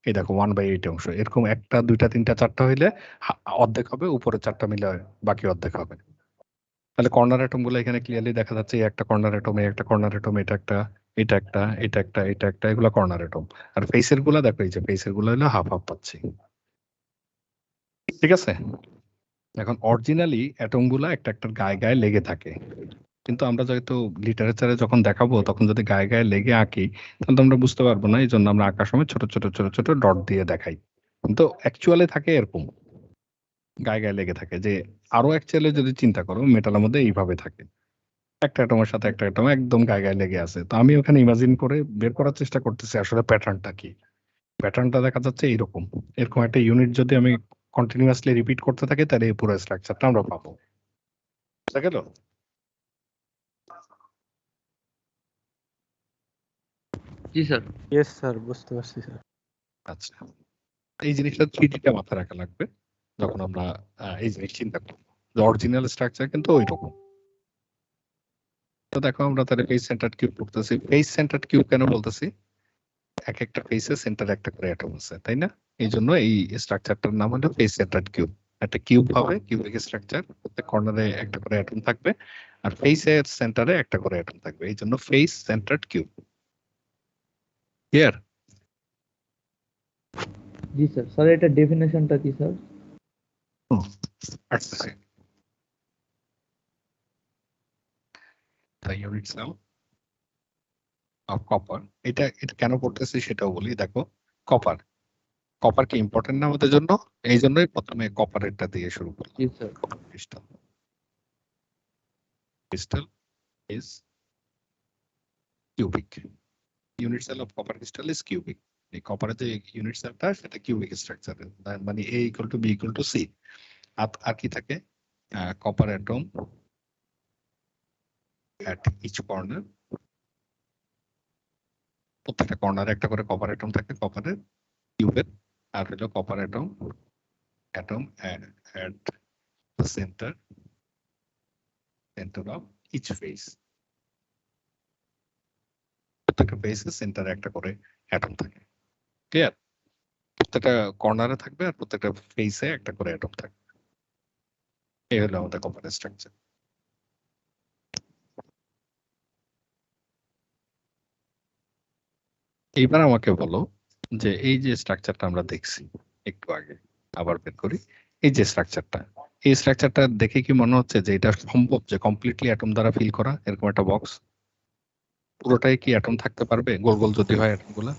এই দেখো 1/8 অংশ। এরকম 1টা 2টা 3টা 4টা হইলে অর্ধেক হবে, উপরে 4টা মিলে বাকি অর্ধেক হবে। তাহলে কর্নার অ্যাটম গুলো এখানে ক্লিয়ারলি দেখা যাচ্ছে, এই একটা কর্নার অ্যাটম, এই একটা কর্নার অ্যাটম, এটা একটা, এটা একটা, এটা একটা, এটা একটা, এগুলো কর্নার অ্যাটম। আর ফেসের গুলা দেখো, এই যে ফেসের গুলো হলো হাফ হাফ পাচ্ছি, ঠিক আছে? এখন অরিজিনালি অ্যাটম গুলা একটা একটার গায়ে গায়ে লেগে থাকে, কিন্তু আমরা যেহেতু লিটারেচারে যখন দেখাবো তখন যদি গায়ে গায়ে লেগে আঁকি, তাহলে তো আমরা বুঝতে পারবো না। এই জন্য আমরা আঁকার সময় ছোট ছোট ছোট ছোট ডট দিয়ে দেখাই, কিন্তু অ্যাকচুয়ালি থাকে এরকম গায়ে গায়ে লেগে থাকে। যে আরো অ্যাকচুয়ালি যদি চিন্তা করো, মেটালের মধ্যে এইভাবে থাকে, একটা অ্যাটমের সাথে একটা অ্যাটম একদম গায়ে গায়ে লেগে আছে। তো আমি ওখানে ইমাজিন করে বের করার চেষ্টা করতেছি আসলে প্যাটার্নটা কি। প্যাটার্নটা দেখা যাচ্ছে এরকম, এরকম একটা ইউনিট যদি আমি কন্টিনিউয়াসলি রিপিট করতে থাকি, তাহলে এই পুরো স্ট্রাকচারটা আমরা পাবো। বুঝা গেল? জি স্যার। ইয়েস স্যার, বুঝতে পারছি স্যার। আচ্ছা, এই জিনিসটা 3Dটা মাথায় রাখা লাগবে যখন আমরা এই জিনিস চিন্তা করবো। অরিজিনাল স্ট্রাকচার কিন্তু ওই রকম। তো দেখো আমরা তাহলে ফেস সেন্টার্ড কিউব করতেছি। ফেস সেন্টার্ড কিউব কেন বলতেছি? এক একটা ফেসের সেন্টারে একটা করে অ্যাটম আছে, তাই না? এই জন্য এই স্ট্রাকচারটার নাম হলো ফেস সেন্টার্ড কিউব। একটা কিউব হবে, কিউবিক স্ট্রাকচার, প্রত্যেক কর্নারে একটা করে অ্যাটম থাকবে, আর ফেসের সেন্টারে একটা করে অ্যাটম থাকবে। এই জন্য ফেস সেন্টার্ড কিউব। ক্লিয়ার? জি স্যার। স্যার এটা ডেফিনেশনটা কি স্যার? আসতেছে। The unit cell of copper, এটা কেন পড়তেছি সেটাও বলি। দেখো কপার কি ইম্পর্টেন্ট না আমাদের জন্য? এই জন্যই প্রথমে কপারেরটা দিয়ে শুরু করলাম। জি sir. Crystal is cubic. Unit cell of copper crystal is cubic. এই কপারের যে ইউনিট সেলটা সেটা কিউবিক স্ট্রাকচারের, মানে A = B = C। আর কি থাকে? Copper atom at each corner, প্রত্যেকটা কর্নারে একটা করে কপার অ্যাটম থাকে কপারের কিউবের, আর হলো copper atom at the center of each face। প্রত্যেকটা ফেসের সেন্টারে একটা করে অ্যাটম থাকে। ক্লিয়ার? প্রত্যেকটা কর্নারে থাকবে আর প্রত্যেকটা ফেসে একটা করে অ্যাটম থাকবে। এই হলো আমাদের কপারের স্ট্রাকচার। এইবার আমাকে বলো যে এই যে স্ট্রাকচারটা আমরা দেখছি একটু আগে, আবার বের করি। এই যে স্ট্রাকচারটা, এই স্ট্রাকচারটা দেখে কি মনে হচ্ছে যে এটা সম্ভব যে কমপ্লিটলি অ্যাটম দ্বারা ফিল করা? এরকম একটা বক্স পুরোটাই কি অ্যাটম থাকতে পারবে, গোল গোল যদি হয় অ্যাটম গুলা?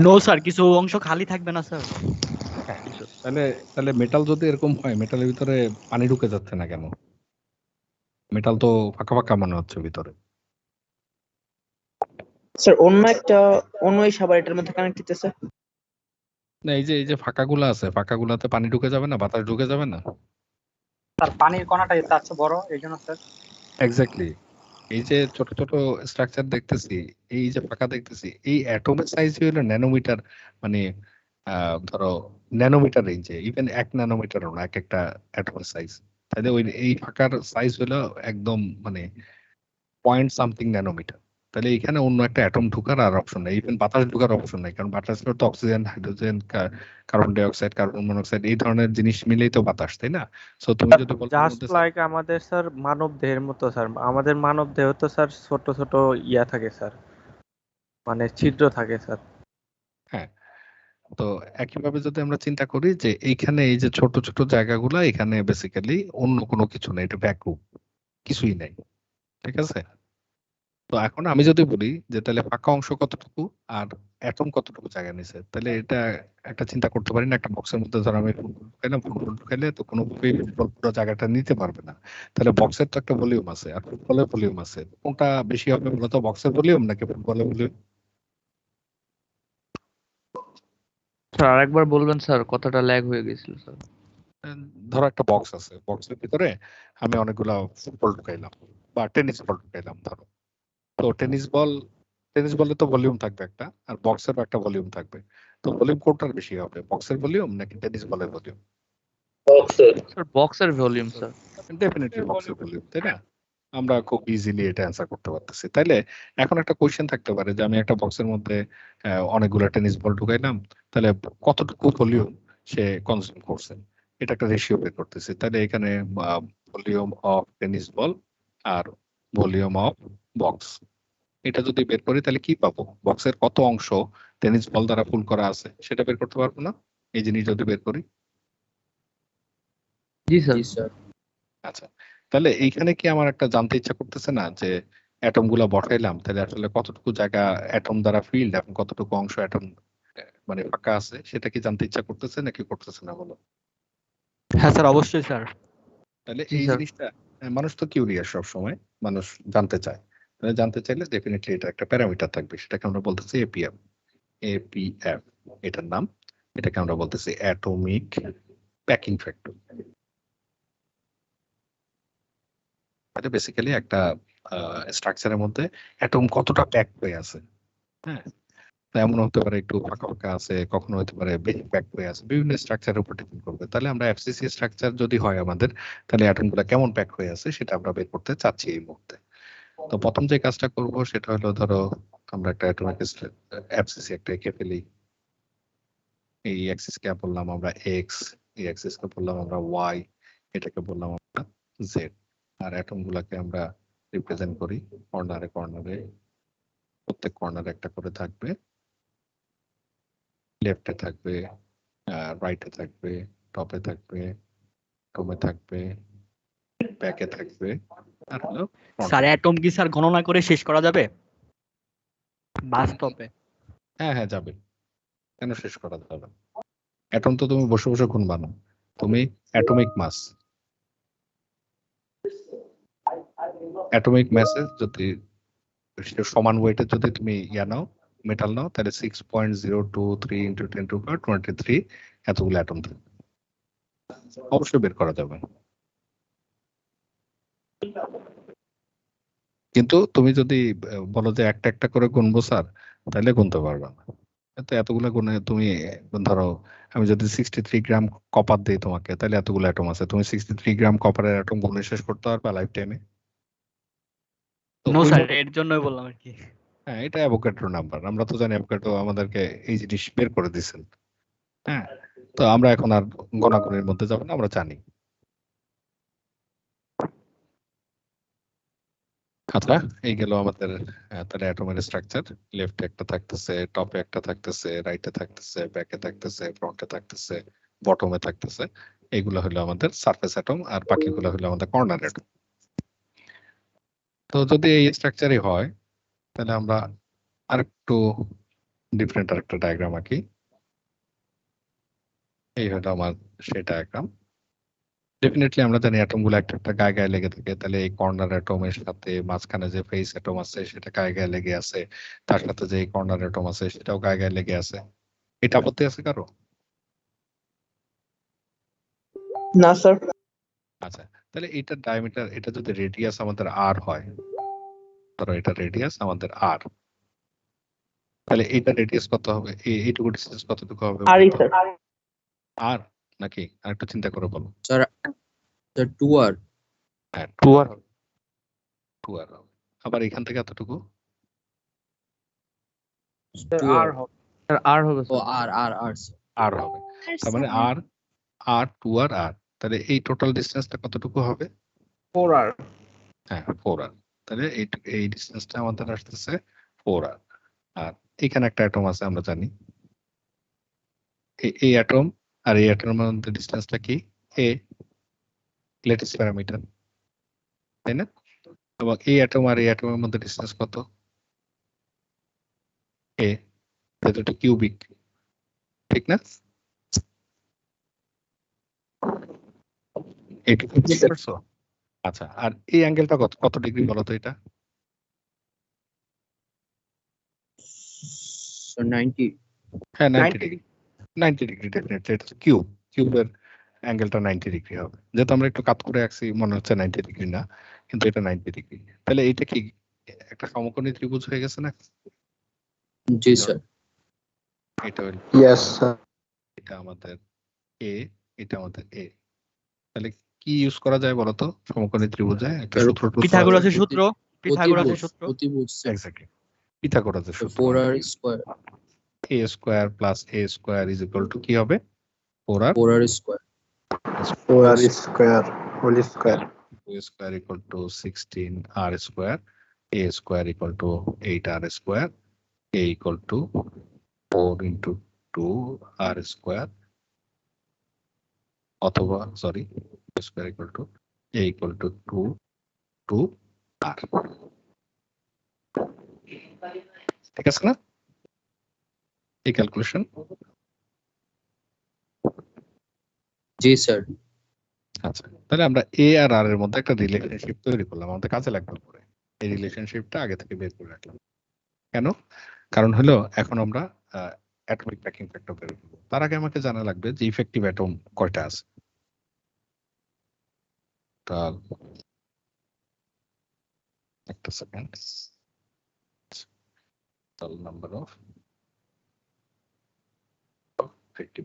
নো স্যার, কিছু অংশ খালি থাকবে না স্যার? তাহলে মেটাল যদি এরকম হয়, মেটালের ভিতরে পানি ঢুকে যাচ্ছে না কেন? মেটাল তো ফাঁকা ফাঁকা মনে হচ্ছে ভিতরে। স্যার অন্য এই সাবার এটার মধ্যে কানেক্ট হইতেছে। না, এই যে ফাঁকাগুলো আছে, ফাঁকাগুলাতে পানি ঢুকে যাবে না, বাতাস ঢুকে যাবে না? স্যার পানির কণাটা তার চেয়ে বড়, এই জন্য স্যার। এক্স্যাক্টলি। এই যে ছোট ছোট স্ট্রাকচার দেখতেছি, এই যে ফাঁকা দেখতেছি, এই অ্যাটমের সাইজ হলো ন্যানোমিটার, মানে ধরো ন্যানোমিটার রেঞ্জে, ইভেন 1 ন্যানোমিটারও না এক একটা অ্যাটমের সাইজ। তাহলে এই ফাঁকার সাইজ হলো একদম মানে পয়েন্ট সামথিং ন্যানোমিটার। তাহলে এখানে অন্য একটা অ্যাটম ঢুকার আর অপশন নাই, ইভেন বাতাস ঢুকার অপশন নাই, কারণ বাতাসের তো oxygen, hydrogen, carbon die oxide, carbon monoxide, এই ধরনের জিনিস মিলেই তো বাতাস, তাই না? সো তুমি যদি বলো জাস্ট লাইক আমাদের স্যার মানব দেহের মতো স্যার। আমাদের মানব দেহ তো স্যার ছোট ছোট ইয়া থাকে স্যার, মানে ছিদ্র থাকে স্যার। হ্যাঁ, তো একইভাবে যদি আমরা চিন্তা করি যে এইখানে এই যে ছোট ছোট জায়গাগুলো এখানে বেসিক্যালি অন্য কোনো কিছু নেই, এটা ভ্যাকুয়াম, কিছুই নাই, ঠিক আছে? তো এখন আমি যদি বলি যে তাহলে ফাঁকা অংশ কতটুকু আর অ্যাটম কতটুকু জায়গা নিছে, তাহলে এটা একটা চিন্তা করতে পারি না, একটা বক্সের মধ্যে ধর আমি ফুটবল ঢুকাইলাম, ফুটবল ঢুকাইলে তো কোনোভাবেই ফুটবল পুরো জায়গাটা নিতে পারবে না। তাহলে বক্সের তো একটা ভলিউম আছে আর ফুটবলের ভলিউম আছে, কোনটা বেশি হবে বলতো, বক্সের ভলিউম নাকি ফুটবলের ভলিউম? স্যার আরেকবার বলবেন স্যার, কথাটা ল্যাগ হয়ে গেছিল স্যার। ধরো একটা বক্স আছে, বক্সের ভিতরে আমি অনেকগুলা ফুটবল ঢুকাইলাম বা টেনিস বল ঢুকাইলাম ধরো। তো টেনিস বলে তো ভলিউম থাকবে একটা, আর বক্সেরও একটা ভলিউম থাকবে। তো ভলিউম কোনটার বেশি হবে, বক্সের ভলিউম নাকি টেনিস বলের ভলিউম? বক্সের। স্যার বক্সের ভলিউম স্যার। ডেফিনেটলি বক্সের ভলিউম, তাই না? আমরা খুব ইজিলি এটা অ্যান্সার করতে পারতেছি। তাইলে এখন একটা কোশ্চেন থাকতে পারে যে আমি একটা বক্সের মধ্যে অনেকগুলো টেনিস বল ঢুকাইলাম, তাহলে কতটুকু ভলিউম সে কনজিউম করছে, এটা একটা রেশিও বের করতেছি। তাহলে এখানে ভলিউম অফ টেনিস বল আর ভলিউম অফ বক্স, এটা যদি বের করি তাহলে কি পাবো, বক্সের কত অংশ টেনিস বল দ্বারা ফুল করা আছে সেটা বের করতে পারবো না এই জিনিস যদি বের করি? জি স্যার। জি স্যার। আচ্ছা, তাহলে এইখানে কি আমার একটা জানতে ইচ্ছা করতেছে না যে অ্যাটম গুলা বসাইলাম, তাহলে আসলে কতটুকু জায়গা অ্যাটম দ্বারা ফিল্ড এবং কতটুকু অংশ অ্যাটম মানে ফাঁকা আছে, সেটা কি জানতে ইচ্ছা করতেছে নাকি করতেছে না বলো? হ্যাঁ স্যার, অবশ্যই স্যার। তাহলে জি এই স্যার। জিনিসটা মানুষ তো কিউরিয়াস সব সময়, মানুষ জানতে চায়। তাহলে জানতে চাইলে ডেফিনেটলি এটা একটা প্যারামিটার থাকবে, সেটাকে আমরা বলতেছি এপিএম। এপিএফ এটার নাম, এটাকে আমরা বলতেছি অ্যাটমিক প্যাকিং ফ্যাক্টর। এটা বেসিক্যালি একটা স্ট্রাকচারের মধ্যে অ্যাটম কতটা প্যাক হয়ে আছে। হ্যাঁ, তো এমন হতে পারে একটু ফাঁকা ফাঁকা আছে, কখনো হতে পারে বেশি প্যাক হয়ে আছে, বিভিন্ন স্ট্রাকচারের উপর ডিপেন্ড করবে। তাহলে আমরা এফসিসি স্ট্রাকচার যদি হয় আমাদের, তাহলে অ্যাটম গুলা কেমন প্যাক হয়ে আছে সেটা আমরা বের করতে চাচ্ছি এই মুহূর্তে। তো প্রথম যে কাজটা করব সেটা হলো, ধরো আমরা একটা অ্যাটমিক এফসিসি একটা এঁকে ফেলি। এই অ্যাক্সিস কে বললাম আমরা এক্স, এই অ্যাক্সিস কে বললাম আমরা ওয়াই, এটাকে বললাম আমরা জেড। আর অ্যাটম গুলাকে আমরা রিপ্রেজেন্ট করি কর্নারে কর্নারে, প্রত্যেক কর্নারে একটা করে থাকবে, লেফটে থাকবে, রাইটে থাকবে, টপে থাকবে, টমে থাকবে, ব্যাকে থাকবে, আর হলো স্যার front এ। অ্যাটম কি স্যার গণনা করে শেষ করা যাবে বাস্তবে? হ্যাঁ হ্যাঁ যাবে, কেন শেষ করা যাবে? অ্যাটম তো তুমি বসে বসে গুনবা না, তুমি অ্যাটমিক মাস, অ্যাটমিক ম্যাসেজ যদি সমান ওয়েটের যদি তুমি নাও, মেটাল নাও, তাহলে 6.023 ইন্টু 10⁻23 এতগুলো অ্যাটম থাকবে, অবশ্যই বের করা যাবে। কিন্তু তুমি যদি বলো যে একটা একটা করে গুনবো স্যার, তাহলে গুনতে পারবে না। তো এতগুলো গুনে তুমি ধরো আমি যদি 63 গ্রাম কপার দিই তোমাকে, তাহলে এতগুলো অ্যাটম আছে, তুমি 63 গ্রাম কপারের অ্যাটম গুনে শেষ করতে পারবে লাইফ টাইমে? নো স্যার, এর জন্যই বললাম আর কি। হ্যাঁ, এটা অ্যাভোগাড্রো নাম্বার, আমরা তো জানি অ্যাভোগাড্রো আমাদেরকে এই জিনিস বের করে দিয়েছেন। হ্যাঁ, তো আমরা এখন আর গণাগুণের মধ্যে যাবো না, আমরা জানি। আচ্ছা, এই গেল আমাদের তাহলে অ্যাটমের স্ট্রাকচার। লেফটে একটা থাকতেছে, টপে একটা থাকতেছে, রাইটে থাকতেছে, ব্যাকে থাকতেছে, ফ্রন্টে থাকতেছে, বটমে থাকতেছে। এইগুলো হলো আমাদের সারফেস অ্যাটম, আর বাকিগুলো হলো আমাদের কর্নার অ্যাটম। তো যদি এই স্ট্রাকচারই হয়, তাহলে আমরা আরেকটু ডিফারেন্ট আরেকটা ডায়াগ্রাম আঁকি। এই হলো আমার সেই ডায়াগ্রাম। ডেফিনেটলি আমরা জানি অ্যাটম গুলো একটা একটা গায়ে গায়ে লেগে থাকে, তাহলে এই কর্নার অ্যাটমের সাথে মাঝখানে যে ফেস অ্যাটম আছে সেটা গায়ে গায়ে লেগে আছে, তার সাথে যে কর্নার অ্যাটম আছে সেটাও গায়ে গায়ে লেগে আছে। এটা আপত্তি আছে কারো? না স্যার। আচ্ছা, তাহলে এটার ডায়ামিটার, এটা যদি রেডিয়াস আমাদের আর হয়, ধরো এটা রেডিয়াস আমাদের আর, তাহলে এটা রেডিয়াস কত হবে, এইটুকু ডিসটেন্স কতটুকু হবে আরই স্যার। আর, নাকি আরেকটু চিন্তা করে বলো? স্যার স্যার 2 আর হ্যাঁ, 2 আর 2 আর হবে। আবার এখান থেকে এতটুকু 2 আর হবে স্যার, আর হবে ও স্যার। আর আর হবে, তার মানে আর আর 2 আর আর, তাহলে এই টোটাল ডিসটেন্সটা কতটুকু হবে? 4 আর। হ্যাঁ 4 আর, তাহলে এই ডিসটেন্সটা আমাদের আসতেছে 4 আর। আর এখানে একটা অ্যাটম আছে আমরা জানি, এই অ্যাটম আর এই অ্যাটমের মধ্যে ডিসটেন্সটা কি? এ, ল্যাটিস প্যারামিটার, তাই না? এবং এই অ্যাটম আর এই অ্যাটমের মধ্যে ডিসটেন্স কত? এ, যেহেতু এটা কিউবিক, ঠিক না? এইটুকু বুঝতে পারছো? আচ্ছা, আর এই অ্যাঙ্গেলটা কত কত ডিগ্রি বলো তো এটা? So 90 হ্যাঁ 90 ডিগ্রি, 90 ডিগ্রি ডেফিনেটলি। এটা তো কিউবের অ্যাঙ্গেলটা 90 ডিগ্রি হবে। যেহেতু আমরা একটু কাত করে রাখছি মনে হচ্ছে 90 ডিগ্রি না, কিন্তু এটা 90 ডিগ্রি। তাহলে এইটা কি একটা সমকোণী ত্রিভুজ হয়ে গেছে না? জি স্যার। এটা হলো ইয়েস স্যার। এটা আমাদের এ, এটা আমাদের এ। তাহলে কি ইউজ করা যায় বলতো সমকোণী ত্রিভুজে? একটা স্যার, সূত্র পিথাগোরাসের সূত্র, পিথাগোরাসের সূত্র। প্রতিভুজ স্যার। এক্স্যাক্টলি, পিথাগোরাসের সূত্র। 4r square, a square plus a square is equal to কি হবে? 4r 4r square, 4r square whole square. a square equal to 16r square, a square equal to 8r square, a equal to 4 into 2r square, অথবা sorry a square equal to a equal to 2r। ঠিক আছে না এই calculation? জি sir. আচ্ছা, তাহলে আমরা এ আর আর এর মধ্যে একটা রিলেশনশিপ তৈরি করলাম, আমাদের কাজে লাগবে পরে। এই রিলেশনশিপটা আগে থেকে বের করে রাখলাম। কেন? কারণ হলো এখন আমরা অ্যাটমিক প্যাকিং ফ্যাক্টর বের করব। তার আগে আমাকে জানা লাগবে যে ইফেক্টিভ অ্যাটম কয়টা আছে। টোটাল একটা second, total number of effective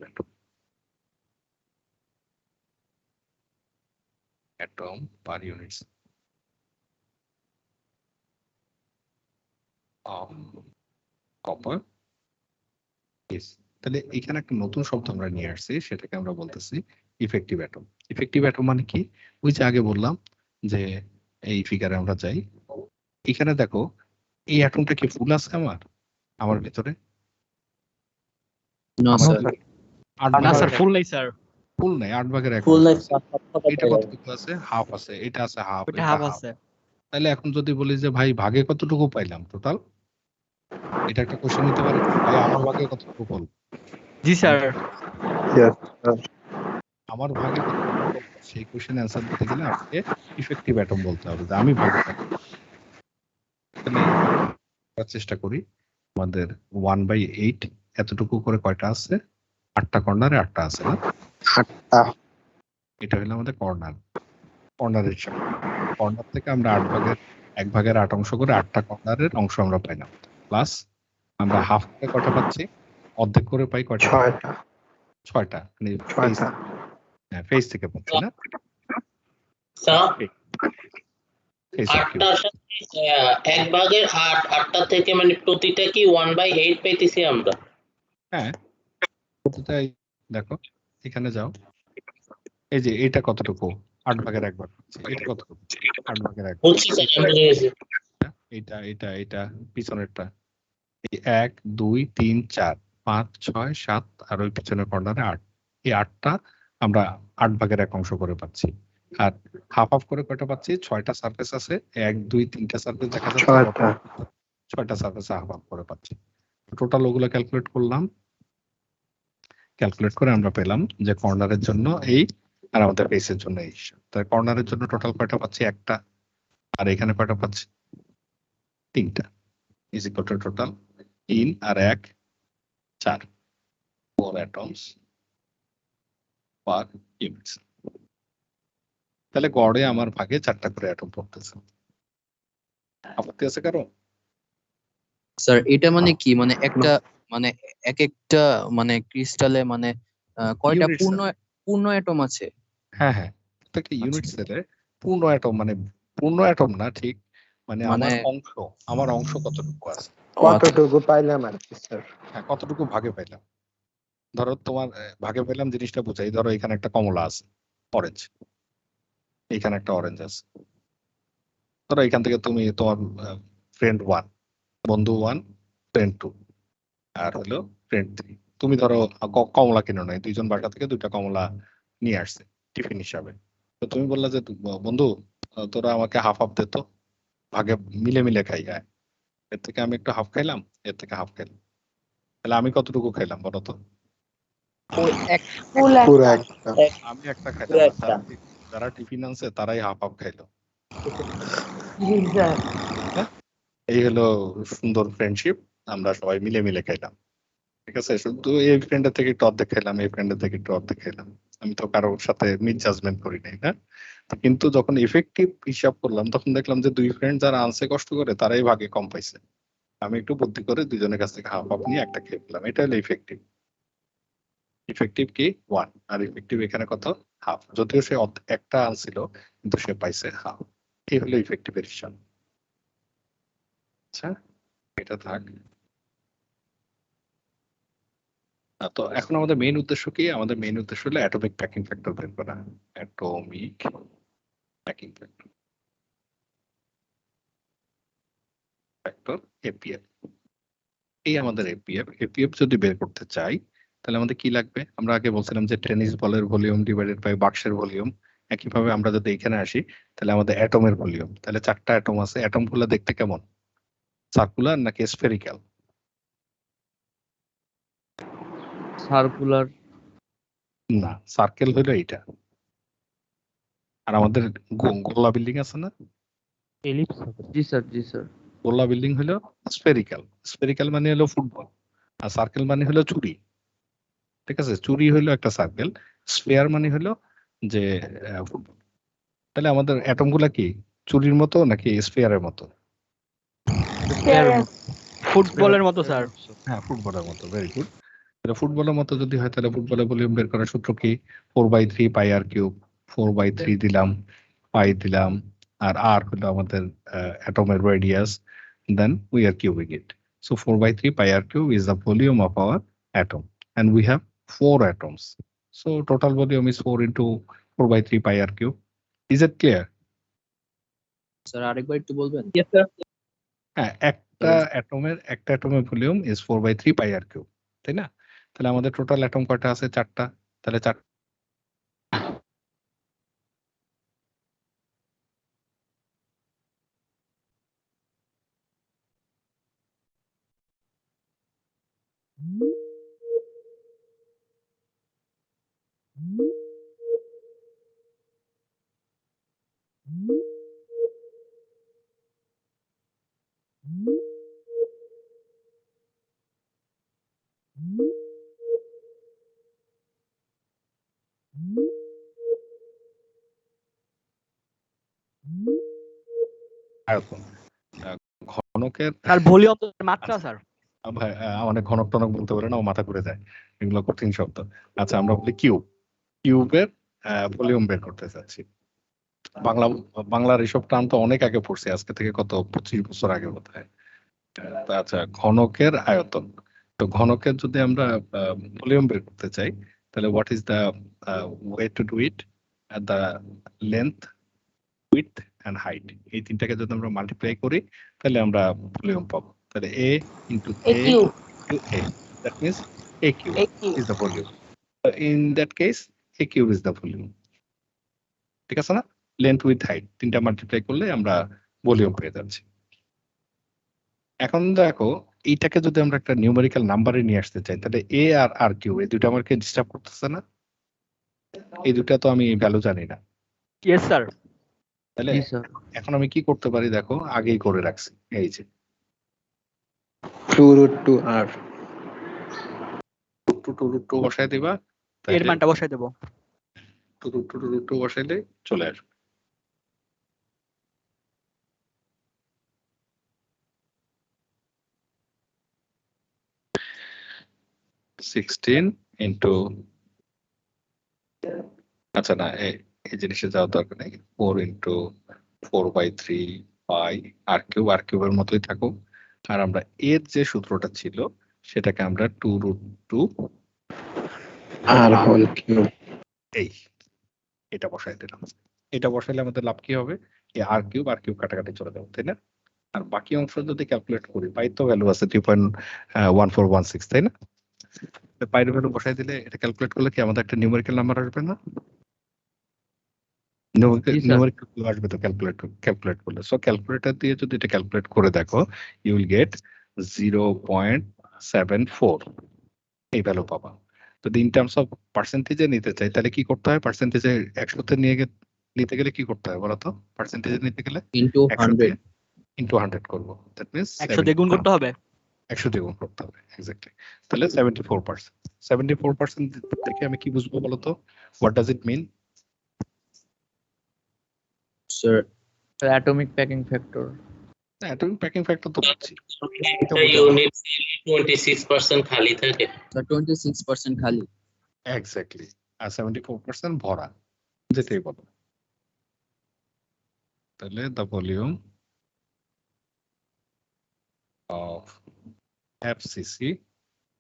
atom per units of copper is. তাহলে এখানে একটা নতুন শব্দ আমরা নিয়ে আসছি, সেটাকে আমরা বলতেছি ইফেক্টিভ অ্যাটম। ইফেক্টিভ অ্যাটম মানে কি? ওই যে আগে বললাম যে এই ফিগারে আমরা যাই, এখানে দেখো এই অ্যাটমটা কি ফুল আছে আমার ভিতরে? না আমার স্যার, না স্যার, ফুল নেই স্যার, ফুল নাই, 8 ভাগের 1 ফুল নাই আছে। এটা কতটুকু আছে? হাফ আছে, এটা আছে হাফ, ওটা এটা হাফ হাফ। আছে। তাহলে এখন যদি বলি যে ভাই ভাগে কতটুকু পাইলাম টোটাল, এটা একটা কোশ্চেন নিতে পারে, ভাই আমার ভাগে কতটুকু হল? জি স্যার। Yes sir. আমার ভাগে কতটুকু হল? সেই কোশ্চেন অ্যান্সার দিতে গেলে আমাকে ইফেক্টিভ অ্যাটম বলতে হবে যে আমি ভাগে পাই। তাহলে আমরা চেষ্টা করি, আমাদের 1/8 এতটুকু করে কয়টা আছে? 8টা কর্নারে 8টা আছে না? 8টা। এটা হলো আমাদের কর্নারের হিসাব। কর্নার থেকে আমরা 1 ভাগের 8 অংশ করে 8টা কর্নারের অংশ আমরা পাইলাম। প্লাস আমরা হাফ করে কয়টা পাচ্ছি? অর্ধেক করে পাই কয়টা? 6টা। 6টা, মানে 6টা। ফেস থেকে পাচ্ছি না? Sir Face of cube। 8টার সাথে 1 ভাগের 8, 8টা থেকে মানে প্রতিটা কি 1/8 পাইতেছি আমরা? হ্যাঁ, প্রতিটাই দেখো, এখানে যাও, এই যে এটা কতটুকু? 8 ভাগের 1 ভাগ পাচ্ছি। এটা কতটুকু? 8 ভাগের 1 ভাগ। বুঝছি স্যার, আমি বুঝে গেছি। এটা পিছনেরটা 1 2 3 4 5 6 7 আর ওই পিছনের কর্নারে 8। এই 8টা আমরা 8 ভাগের 1 অংশ করে পাচ্ছি। আর হাফ হাফ করে কয়টা পাচ্ছি? 6টা সারফেস আছে, 1 2 3টা সারফেস দেখা যাচ্ছে, 6টা। 6টা সারফেস হাফ হাফ করে পাচ্ছি। টোটাল ওগুলো ক্যালকুলেট করলাম, ক্যালকুলেট করে আমরা পেলাম যে কর্নারের জন্য এই আর আমাদের ফেসের জন্য এই। তাই কর্নারের জন্য টোটাল কয়টা পাচ্ছি? 1টা। আর এখানে কয়টা পাচ্ছি? 3টা। ইজ ইকুয়াল টু টোটাল 3 আর 1 4, 4 atoms per units। তাহলে গড়ে আমার ভাগে 4টা করে অ্যাটম পড়তেছে। আপত্তি আছে কারো? স্যার এটা মানে কি, মানে একটা মানে এক একটা মানে ক্রিস্টালে মানে কয়টা Units, পূর্ণ অ্যাটম আছে? হ্যাঁ হ্যাঁ, প্রত্যেকটা ইউনিট সেলে পূর্ণ অ্যাটম, মানে পূর্ণ অ্যাটম না ঠিক, মানে আমার অংশ কতটুকু আছে, কতটুকু পাইলাম আর কি স্যার। হ্যাঁ কতটুকু ভাগে পাইলাম। ধরো তোমার ভাগে পেলাম জিনিসটা বুঝাই, ধরো এখানে একটা কমলা আছে, অরেঞ্জ, এখানে একটা অরেঞ্জ আছে। ধরো এখান থেকে তুমি তোমার ফ্রেন্ড 1, বন্ধু 1, ফ্রেন্ড 2 আর হলো ফ্রেন্ড 3, তুমি ধরো কমলা কিনো নাই, দুইজন বাসা থেকে 2টা কমলা নিয়ে আসছে টিফিন হিসাবে। তো তুমি বললা যে বন্ধু তোরা আমাকে হাফ হাফ দে তো, ভাগে মিলে মিলে খাই। এর থেকে আমি একটু হাফ খাইলাম, এর থেকে হাফ খাইলাম, তাহলে আমি কতটুকু খাইলাম বলো তো? ফুল পুরো একটা একটা। আমি একটা পুরো খাইলাম, আর একটা। যারা টিফিন আনছে তারাই হাফ হাফ খাইলো। জি স্যার। এই হলো সুন্দর ফ্রেন্ডশিপ, আমরা সবাই মিলে মিলে খাইলাম। ঠিক আছে, শুধু এই ফ্রেন্ডের থেকে একটু অর্ধেক খাইলাম, এই ফ্রেন্ডের থেকে একটু অর্ধেক খাইলাম, আমি তো কারোর সাথে মিস জাজমেন্ট করি নাই না। কিন্তু যখন ইফেক্টিভ হিসাব করলাম তখন দেখলাম যে 2 ফ্রেন্ড যারা আনছে কষ্ট করে তারাই ভাগে কম পাইছে। আমি একটু বুদ্ধি করে 2জনের কাছ থেকে হাফ হাফ নিয়ে একটা খেয়ে ফেললাম, এটা হলো ইফেক্টিভ। ইফেক্টিভ কি 1, আর ইফেক্টিভ এখানে কত? হাফ। যদিও সে একটা আনছিল কিন্তু সে পাইছে হাফ। এই হলো ইফেক্টিভের হিসাব। আচ্ছা, এটা থাক। তো এখন আমাদের মেইন উদ্দেশ্য কি? আমাদের মেইন উদ্দেশ্য হলো অ্যাটমিক প্যাকিং ফ্যাক্টর বের করা। Atomic packing factor APF. এই আমাদের এপিএফ যদি বের করতে চাই তাহলে আমাদের কি লাগবে? আমরা আগে বলছিলাম যে টেনিস বলের ভলিউম ডিভাইডেড বাই বাক্সের ভলিউম। একইভাবে আমরা যদি এখানে আসি তাহলে আমাদের অ্যাটমের ভলিউম। তাহলে 4টা অ্যাটম আছে, অ্যাটম গুলো দেখতে কেমন? সার্কুলার নাকি স্ফেরিক্যাল? সার্কুলার। না, সার্কেল হলো এইটা। আর আমাদের গোলা বিল্ডিং আছে না? এলিপস। জি স্যার, জি স্যার। গোলা বিল্ডিং হলো স্ফেরিক্যাল। স্ফেরিক্যাল মানে হলো ফুটবল, আর সার্কেল মানে হলো চুরি। ঠিক আছে, চুরি হলো একটা সার্কেল, স্ফেয়ার মানে হলো যে ফুটবল। তাহলে আমাদের অ্যাটম গুলা কি চুরির মতো নাকি স্ফেয়ারের মতো? ফুটবলের মতো স্যার। হ্যাঁ, ফুটবলের মতো। Very good. তাহলে ফুটবলের মতো যদি হয় তাহলে ফুটবলের ভলিউম বের করার সূত্র কি? 4/3 পাই আর কিউব। 4/3 দিলাম, পাই দিলাম, আর আর হলো আমাদের অ্যাটমের radius, then we are cubing it. So 4/3 pi r cube is the volume of our atom, and we have 4 atoms. So total volume is 4 into 4/3 pi r cube. Is it clear? Sir আরেকবার একটু বলবেন? হ্যাঁ, একটা অ্যাটমের volume is 4/3 pi r cube, তাই না? তাহলে আমাদের total atom কয়টা আছে? 4টা। তাহলে 4 আয়তন। ঘনকের স্যার ভলিউম মাত্রা স্যার। ভাই অনেক ঘনক টনক বলতে পারে না, ও মাথা ঘুরে যায়, এগুলো কঠিন শব্দ। আচ্ছা, আমরা বলি কিউবের ভলিউম বের করতে চাচ্ছি। বাংলার এইসব টার্ম তো অনেক আগে পড়ছি, আজকে থেকে কত 25 বছর আগে বোধ হয়। আচ্ছা, ঘনকের আয়তন। তো ঘনকের যদি আমরা ভলিউম বের করতে চাই তাহলে what is the way to do it? The length, width and height, এই তিনটাকে যদি আমরা মাল্টিপ্লাই করি তাহলে আমরা ভলিউম পাবো। তাহলে a into a to a, that means a cube is the volume. In that case a cube is the volume. ঠিক আছে না? লেন্থ উইথ হাইট তিনটা মাল্টিপ্লাই করলে আমরা ভলিউম পেয়ে যাচ্ছি। এখন দেখো, এইটাকে যদি আমরা একটা নিউমেরিক্যাল নাম্বারে নিয়ে আসতে চাই তাহলে a আর r কিউব, এই দুটো আমাকে ডিস্টার্ব করতেছে না? এই দুটো তো আমি ভ্যালু জানি না। Yes sir. তাহলে জি স্যার। এখন আমি কি করতে পারি দেখো, আগেই করে রাখছি, এই যে 2√2r 2 বসায় দিবা, এর মানটা বসাই দেবো। 2 বসাইলে চলে আসবে। সিক্সটিন ইন্টু, আচ্ছা না, এই জিনিসে যাওয়ার দরকার নেই। 4 ইন্টু 4/3 পাই আর কিউবের মতোই থাকুক। আর আমরা এর যে সূত্রটা ছিল সেটাকে আমরা 2√2 r হোল কিউব। এই এটা বসাই দিলাম। এটা বসাইলে আমাদের লাভ কি হবে? এই আর কিউব কাটাকাটি চলে যাবে, তাই না? আর বাকি অংশ যদি ক্যালকুলেট করি, পাই তো ভ্যালু আছে 3.1416, তাই না? পাইয়ের ভ্যালু বসাই দিলে এটা ক্যালকুলেট করলে কি আমাদের একটা নিউমেরিক্যাল নাম্বার আসবে না? নিউমেরিক্যাল আসবে তো ক্যালকুলেট করলে। সো ক্যালকুলেটর দিয়ে যদি এটা ক্যালকুলেট করে দেখো, ইউ উইল গেট 0.74 এই ভ্যালু পাবা। যদি ইন টার্মস অফ পার্সেন্টেজে নিতে চাই তাহলে কি করতে হয়? পার্সেন্টেজে 100তে নিতে গেলে কি করতে হয় বলো তো? পার্সেন্টেজে নিতে গেলে ইনটু 100 100 ইনটু 100 করবো। দ্যাট মিন্স 100 দিয়ে গুণ করতে হবে। 100 দিয়ে গুণ করতে হবে, এক্স্যাক্টলি। তাহলে 74% থেকে আমি কি বুঝবো বলো তো? What does it mean? Sir atomic packing factor. Atomic packing factor তো বুঝছি। একটা ইউনিট 26% খালি থাকে। স্যার 26% খালি। এক্স্যাক্টলি। আর 74% ভরা, যেটাই বলো। তাহলে the volume of FCC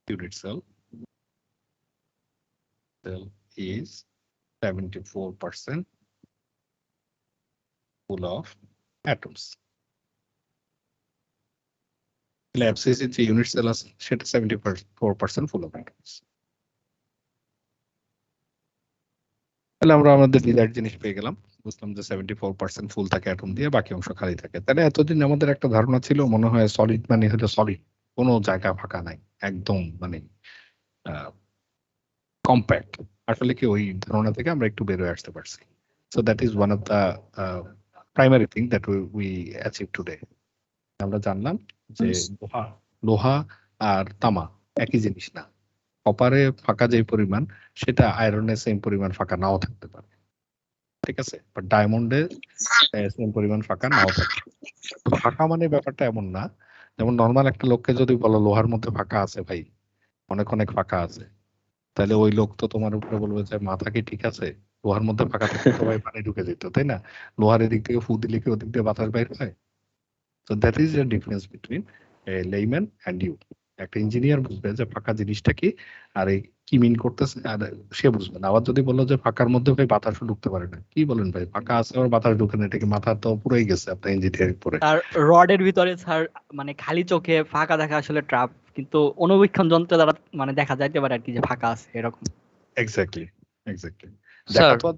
unit cell is 74% full of atoms. FCC যে unit cell আছে সেটা 74% full of atoms. তাহলে আমরা আমাদের ডিজাইড জিনিস পেয়ে গেলাম, বুঝলাম যে 74% ফুল থাকে অ্যাটম দিয়ে, বাকি অংশ খালি থাকে। তাহলে এতদিন আমাদের একটা ধারণা ছিল মনে হয় সলিড মানে হলো সলিড, কোনো জায়গা ফাঁকা নাই, একদম মানে কম্প্যাক্ট। আসলে কি ওই ধারণা থেকে আমরা একটু বের হয়ে আসতে পারছি। So that is one of the primary thing that we achieve today. আমরা জানলাম যে লোহা আর তামা একই জিনিস না। কপারে ফাঁকা যে পরিমাণ সেটা আয়রনে সেম পরিমাণ ফাঁকা নাও থাকতে পারে, ঠিক আছে? বাট ডায়মন্ডে সেম পরিমাণ ফাঁকা নাও থাকতে পারে। ফাঁকা মানে ব্যাপারটা এমন না, যেমন নর্মাল একটা লোককে যদি বলো লোহার মধ্যে ফাঁকা আছে ভাই, অনেক অনেক ফাঁকা আছে, তাহলে ওই লোক তো তোমার উপরে বলবে যে মাথা কি ঠিক আছে? লোহার মধ্যে ফাঁকা থাকলে তো ভাই পানি ঢুকে যেত, তাই না? লোহার এদিক থেকে ফু দিলে কি ওদিক দিয়ে বাতাস বাইর হয়? So that is the difference between a layman and you. একটা ইঞ্জিনিয়ার বুঝবে যে ফাঁকা জিনিসটা কি আর এই কি মিন করতেছে, আর সে বুঝবে না। আবার যদি বললো যে ফাঁকার মধ্যে ভাই বাতাসও ঢুকতে পারে না, কি বলেন ভাই, ফাঁকা আছে আর বাতাস ঢুকে না, এটা কি মাথা তো পুরোই গেছে আপনার ইঞ্জিনিয়ারিং পড়ে। আর রডের ভিতরে স্যার মানে খালি চোখে ফাঁকা দেখা আসলে ট্রাপ, কিন্তু অনুবীক্ষণ যন্ত্র দ্বারা মানে দেখা যাইতে পারে আর কি যে ফাঁকা আছে এরকম। এক্স্যাক্টলি। স্যার দেখা তো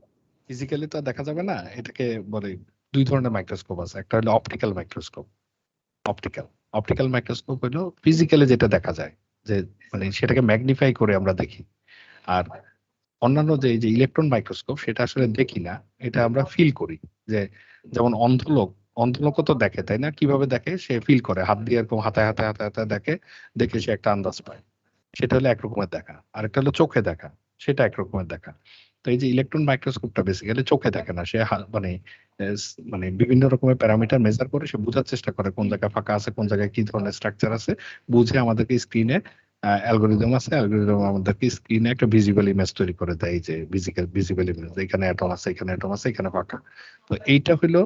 ফিজিক্যালি তো দেখা যাবে না। এটাকে বলে দুই ধরনের মাইক্রোস্কোপ আছে, একটা হলো অপটিক্যাল মাইক্রোস্কোপ। অপটিক্যাল মাইক্রোস্কোপ হলো ফিজিক্যালি যেটা দেখা যায়, যে মানে সেটাকে ম্যাগনিফাই করে আমরা দেখি। আর অন্যান্য যে ইলেকট্রন মাইক্রোস্কোপ সেটা আসলে দেখি না, এটা আমরা ফিল করি। যে যেমন অন্ধলোকও তো দেখে, তাই না? কিভাবে দেখে? সে ফিল করে, হাত দিয়ে এরকম হাতায় দেখে সে একটা আন্দাজ পায়। সেটা হলো একরকমের দেখা। আর একটা হলো চোখে দেখা, সেটা একরকমের দেখা। তো এই যে ইলেকট্রন মাইক্রোস্কোপটা বেসিক্যালি চোখে দেখে না, সে মানে বিভিন্ন রকমের প্যারামিটার মেজার করে সে বোঝার চেষ্টা করে কোন জায়গায় ফাঁকা আছে, কোন জায়গায় কি ধরনের স্ট্রাকচার আছে, বুঝে আমাদেরকে স্ক্রিনে অ্যালগোরিদম আছে, অ্যালগোরিদম আমাদেরকে স্ক্রিনে একটা ভিজিবল ইমেজ তৈরি করে দেয়, যে ভিজিবল ইমেজ, এখানে অ্যাটম আছে, এখানে অ্যাটম আছে, এখানে ফাঁকা। তো এইটা হলো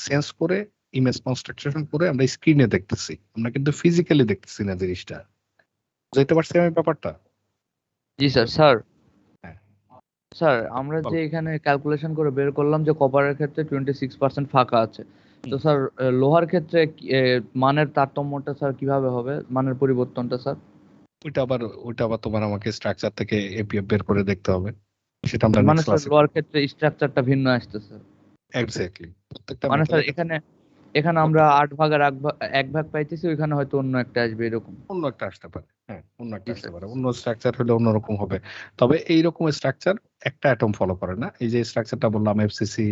সেন্স করে ইমেজ কনস্ট্রাকশন করে আমরা স্ক্রিনে দেখতেছি, আমরা কিন্তু ফিজিক্যালি দেখতেছি না জিনিসটা। বুঝতে পারছি আমি ব্যাপারটা? জি স্যার। স্যার হ্যাঁ। স্যার আমরা যে এখানে ক্যালকুলেশন করে বের করলাম যে কপারের ক্ষেত্রে 26% ফাঁকা আছে, তো স্যার লোহার ক্ষেত্রে মানের তারতম্যটা স্যার কিভাবে হবে, মানের পরিবর্তনটা স্যার? ওইটা আবার তোমার আমাকে স্ট্রাকচার থেকে এপিএফ বের করে দেখতে হবে, সেটা আমরা মানে নেক্সট স্যার ক্লাসে। লোহার ক্ষেত্রে স্ট্রাকচারটা ভিন্ন আসছে স্যার। এক্স্যাক্টলি। প্রত্যেকটা মানে স্যার মেটালের এখানে আমরা 8 ভাগের এক ভাগ পাইতেছি, ওইখানে হয়তো অন্য একটা আসবে এরকম। অন্য একটা আসতে পারে, হ্যাঁ অন্য একটা আসতে পারে, অন্য স্ট্রাকচার হলে অন্যরকম হবে। তবে এইরকম স্ট্রাকচার একটা অ্যাটম ফলো করে না। এই যে স্ট্রাকচারটা বললাম এফসিসি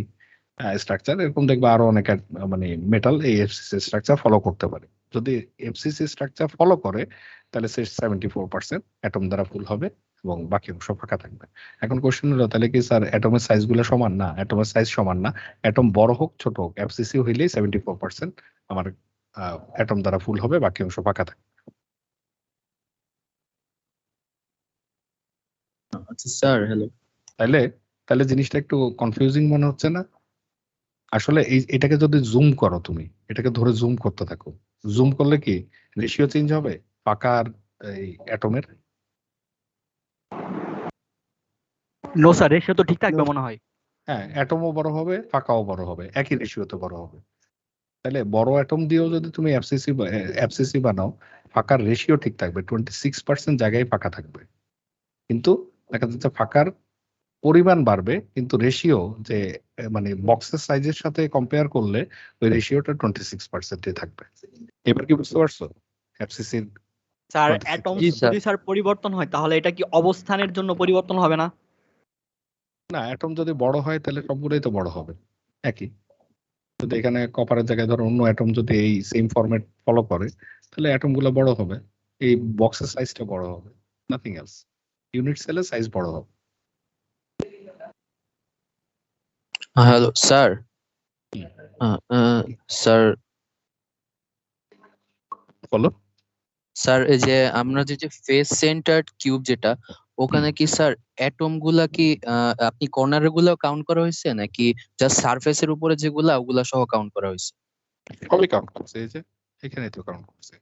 স্ট্রাকচার, এরকম দেখবে আরো অনেক মানে মেটাল এই এফসিসি স্ট্রাকচার ফলো করতে পারে। যদি এফসিসি স্ট্রাকচার ফলো করে তাহলে সে 74% অ্যাটম দ্বারা ফুল হবে এবং বাকি অংশ ফাঁকা থাকবে। এখন কোশ্চেন হলো তাহলে কি স্যার অ্যাটমের সাইজ গুলো সমান না? অ্যাটমের সাইজ সমান না। অ্যাটম বড় হোক ছোট হোক, এফসিসি হইলেই 74% আমার অ্যাটম দ্বারা ফুল হবে, বাকি অংশ ফাঁকা থাকবে। আচ্ছা স্যার, হ্যালো। তাহলে জিনিসটা একটু কনফিউজিং মনে হচ্ছে না? আসলে এটাকে যদি জুম করো, তুমি এটাকে ধরে জুম করতে থাকো, জুম করলে কি রেশিও চেঞ্জ হবে ফাঁকা আর এই অ্যাটমের? নো স্যার, রেশিও তো ঠিক থাকবে মনে হয়। হ্যাঁ, অ্যাটমও বড় হবে, ফাঁকাও বড় হবে, একই রেশিওতে বড় হবে। তাহলে বড় অ্যাটম দিয়েও যদি তুমি এফসিসি বানাও, ফাঁকার রেশিও ঠিক থাকবে, 26% জায়গায় ফাঁকা থাকবে, কিন্তু দেখা যাচ্ছে ফাঁকার পরিমাণ বাড়বে, কিন্তু রেশিও যে মানে বক্সের সাইজের সাথে কম্পেয়ার করলে ওই রেশিওটা 26% থাকবে। এবার কি বুঝতে পারছো এফসিসির? স্যার 26 অ্যাটম জি স্যার। যদি স্যার পরিবর্তন হয় তাহলে এটা কি অবস্থানের জন্য পরিবর্তন হবে না? না, অ্যাটম যদি বড় হয় তাহলে সবগুলোই তো বড় হবে একই। যদি এখানে কপারের জায়গায় ধরো অন্য অ্যাটম যদি এই সেম ফরম্যাট ফলো করে, তাহলে অ্যাটম গুলো বড় হবে, এই বক্সের সাইজটা বড় হবে, নাথিং এলস। ইউনিট সেলের সাইজ বড় হবে। হ্যালো স্যার, স্যার বলো। স্যার এই যে আমরা যে ফেস সেন্টার্ড কিউব যেটা, ওখানে কি স্যার অ্যাটম গুলা কি আপনি কর্নার গুলো কাউন্ট করা হয়েছে নাকি জাস্ট সারফেসের উপরে যেগুলা ওগুলা সহ কাউন্ট করা হয়েছে? সবই কাউন্ট করছে, এই যে এখানে তো কাউন্ট করছে,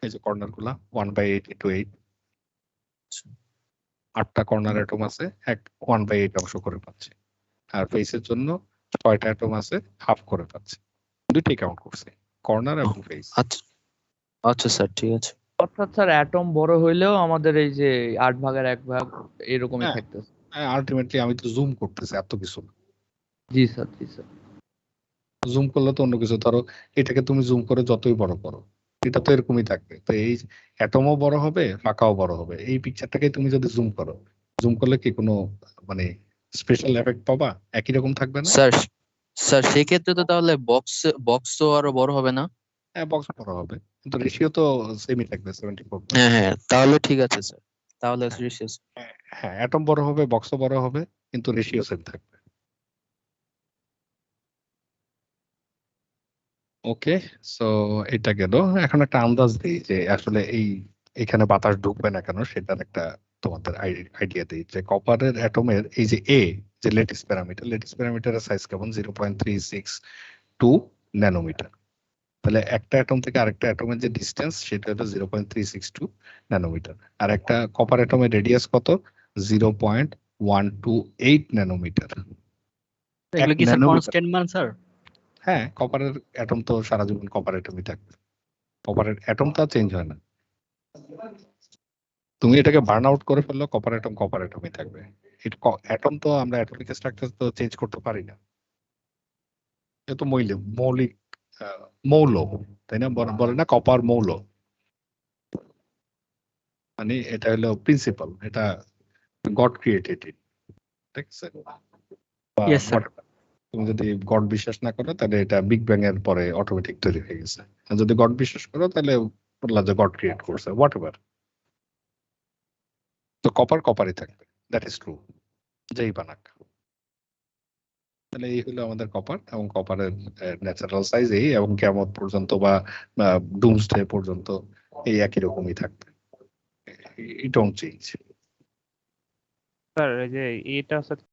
এই যে কর্নার গুলা 1/8 into 8, 8টা কর্নার অ্যাটম আছে, 1/8 অংশ করে পাচ্ছে। আর ফেসের জন্য 6টা অ্যাটম আছে, হাফ করে পাচ্ছে। দুইটাই কাউন্ট করছে, কর্নার এবং ফেস। আচ্ছা আচ্ছা স্যার, ঠিক আছে। অর্থাৎ স্যার অ্যাটম বড় হইলেও আমাদের এই যে 8 ভাগের 1 ভাগ এরকমই হ্যাঁ। থাকতেছে। আলটিমেটলি আমি তো জুম করতেছি, এত কিছু না। জি স্যার, জি স্যার। জুম করলে তো অন্য কিছু, ধরো এটাকে তুমি জুম করে যতই বড় করো, এটা তো এরকমই থাকবে। তো এই অ্যাটমও বড় হবে, ফাঁকাও বড় হবে। এই পিকচারটাকে তুমি যদি জুম করো, জুম করলে কি কোনো মানে স্পেশাল এফেক্ট পাবা? একই রকম থাকবে না? স্যার স্যার সেক্ষেত্রে তো তাহলে বক্সও আরো বড় হবে না? হ্যাঁ, বক্স বড় হবে, কিন্তু রেশিও তো সেমই থাকবে, 74। হ্যাঁ হ্যাঁ, তাহলে ঠিক আছে স্যার, তাহলে শেষ। হ্যাঁ, অ্যাটম বড় হবে, বক্সও বড় হবে, কিন্তু রেশিও সেম থাকবে। ওকে, সো এটা গেল। এখন একটা আন্দাজ দিই যে আসলে এখানে বাতাস ঢুকবে না কেন, সেটার একটা তোমাদের আইডিয়া দিই। যে কপারের অ্যাটমের এই যে যে লেটিস প্যারামিটারের সাইজ কেমন? 0.362 ন্যানোমিটার। তাহলে একটা অ্যাটম থেকে আরেকটা অ্যাটমের যে ডিস্টেন্স, সেটা হলো 0.362 ন্যানোমিটার। আর একটা কপার অ্যাটমের রেডিয়াস কত? 0.128 ন্যানোমিটার। এগুলো কি স্যার ন্যানোমিটার। কনস্ট্যান্ট মান স্যার? হ্যাঁ, কপারের অ্যাটম তো সারা জীবন কপার অ্যাটমই থাকবে। কপারের অ্যাটম তো চেঞ্জ হয় না। তুমি এটাকে বার্ন আউট করে ফেললো, কপার অ্যাটমই থাকবে। অ্যাটম তো আমরা অ্যাটমিক স্ট্রাকচার তো চেঞ্জ করতে পারি না, এটা তো মৌলিক মৌল, তাই না? বলে না কপার মৌল, মানে এটা হলো প্রিন্সিপাল, এটা গড ক্রিয়েটেড ইট, ঠিক আছে? Yes sir. তুমি যদি গড বিশ্বাস না করো, তাহলে এটা বিগ ব্যাং এর পরে অটোমেটিক তৈরি হয়ে গেছে। আর যদি গড বিশ্বাস করো, তাহলে বললা যে গড ক্রিয়েট করছে, হোয়াট এভার। তো কপারই থাকবে, দ্যাট ইজ ট্রু, যেই বানাক। তাহলে এই হলো আমাদের কপার, এবং কপারের ন্যাচারাল সাইজ এই, এবং কিয়ামত পর্যন্ত বা ডুমসডে পর্যন্ত এই একই রকমই থাকবে, ইট ডোন্ট চেঞ্জ। স্যার এই যে এটা হচ্ছে